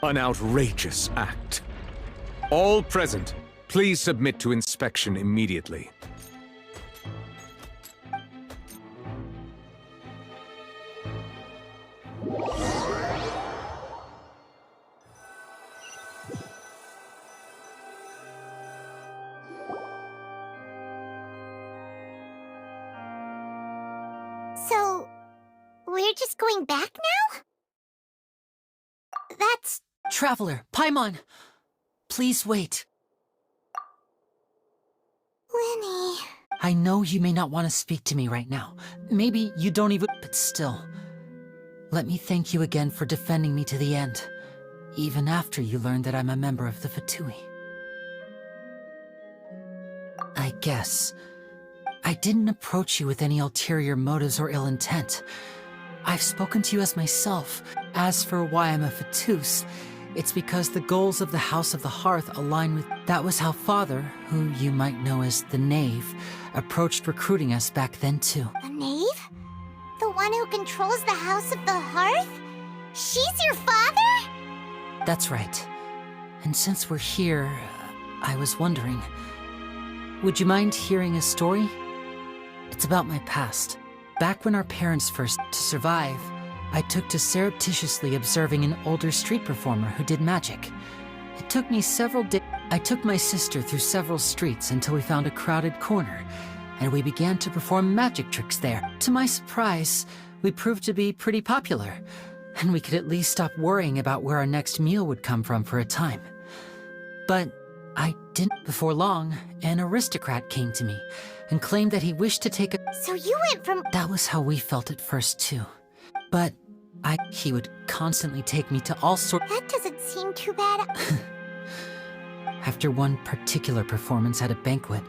An outrageous act. All present, please submit to inspection immediately. So, we're just going back now? That's... Traveler, Paimon! Please wait. Linny... I know you may not want to speak to me right now. Maybe you don't even... But still, let me thank you again for defending me to the end, even after you learned that I'm a member of the Fatui. I guess I didn't approach you with any ulterior motives or ill intent. I've spoken to you as myself. As for why I'm a Fatus, it's because the goals of the House of the Hearth align with... That was how Father, who you might know as the Knave, approached recruiting us back then too. The Knave? The one who controls the House of the Hearth? She's your father? That's right. And since we're here, I was wondering, would you mind hearing a story? It's about my past. Back when our parents first... To survive, I took to surreptitiously observing an older street performer who did magic. It took me several days... I took my sister through several streets until we found a crowded corner, and we began to perform magic tricks there. To my surprise, we proved to be pretty popular, and we could at least stop worrying about where our next meal would come from for a time. But I didn't. Before long, an aristocrat came to me and claimed that he wished to take a— So you went from— That was how we felt at first, too. But he would constantly take me to all sorts— That doesn't seem too bad. After one particular performance at a banquet,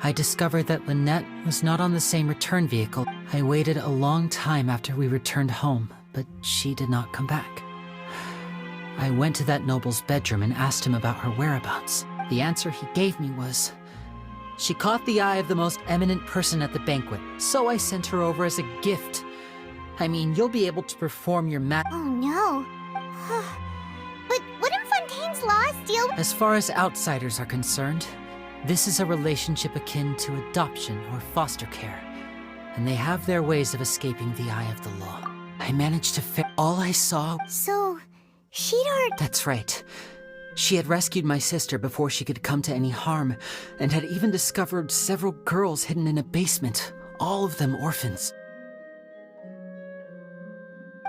I discovered that Lynette was not on the same return vehicle. I waited a long time after we returned home, but she did not come back. I went to that noble's bedroom and asked him about her whereabouts. The answer he gave me was, she caught the eye of the most eminent person at the banquet, so I sent her over as a gift. I mean, you'll be able to perform your Oh no. But wouldn't Fontaine's laws deal with— As far as outsiders are concerned, this is a relationship akin to adoption or foster care, and they have their ways of escaping the eye of the law. I managed to all I saw— So, she'd already— That's right. She had rescued my sister before she could come to any harm, and had even discovered several girls hidden in a basement, all of them orphans.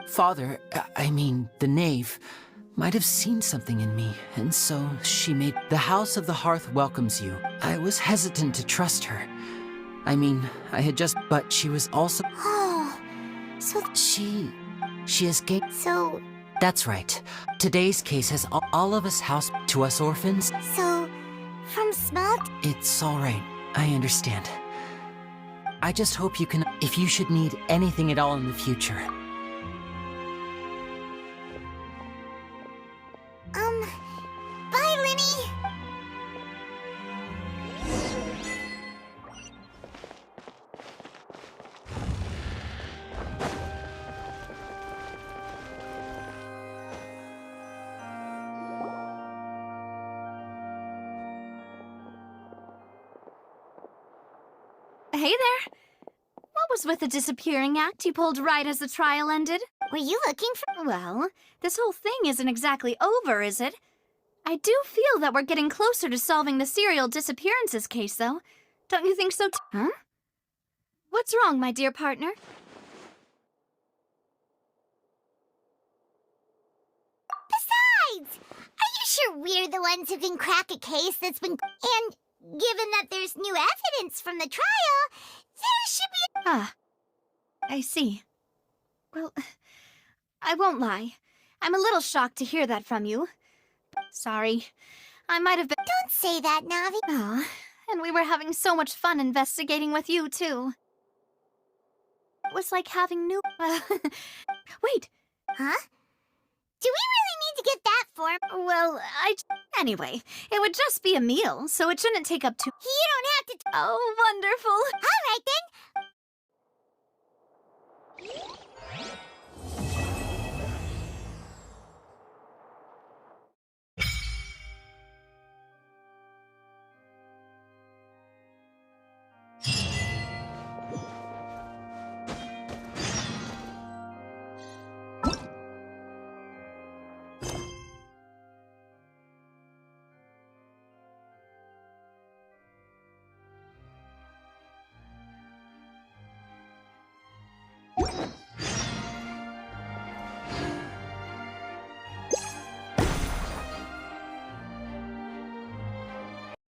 Father, I mean, the knave, might have seen something in me, and so she made— The House of the Hearth welcomes you. I was hesitant to trust her. I mean, I had just— But she was also— Oh, so— She escaped— So— That's right. Today's case has all of us house to us orphans. So, from small— It's all right. I understand. I just hope you can— If you should need anything at all in the future. Bye, Linny! Hey there. What was with the disappearing act you pulled right as the trial ended? Were you looking for— Well, this whole thing isn't exactly over, is it? I do feel that we're getting closer to solving the serial disappearances case, though. Don't you think so too? Huh? What's wrong, my dear partner? Besides, are you sure we're the ones who can crack a case that's been— And given that there's new evidence from the trial, there should be— Ah, I see. Well, I won't lie. I'm a little shocked to hear that from you. Sorry. I might have been— Don't say that, Navi. Aw, and we were having so much fun investigating with you, too. It was like having new— Wait! Huh? Do we really need to get that form? Well, Anyway, it would just be a meal, so it shouldn't take up too— You don't have to— Oh, wonderful! All right, then. You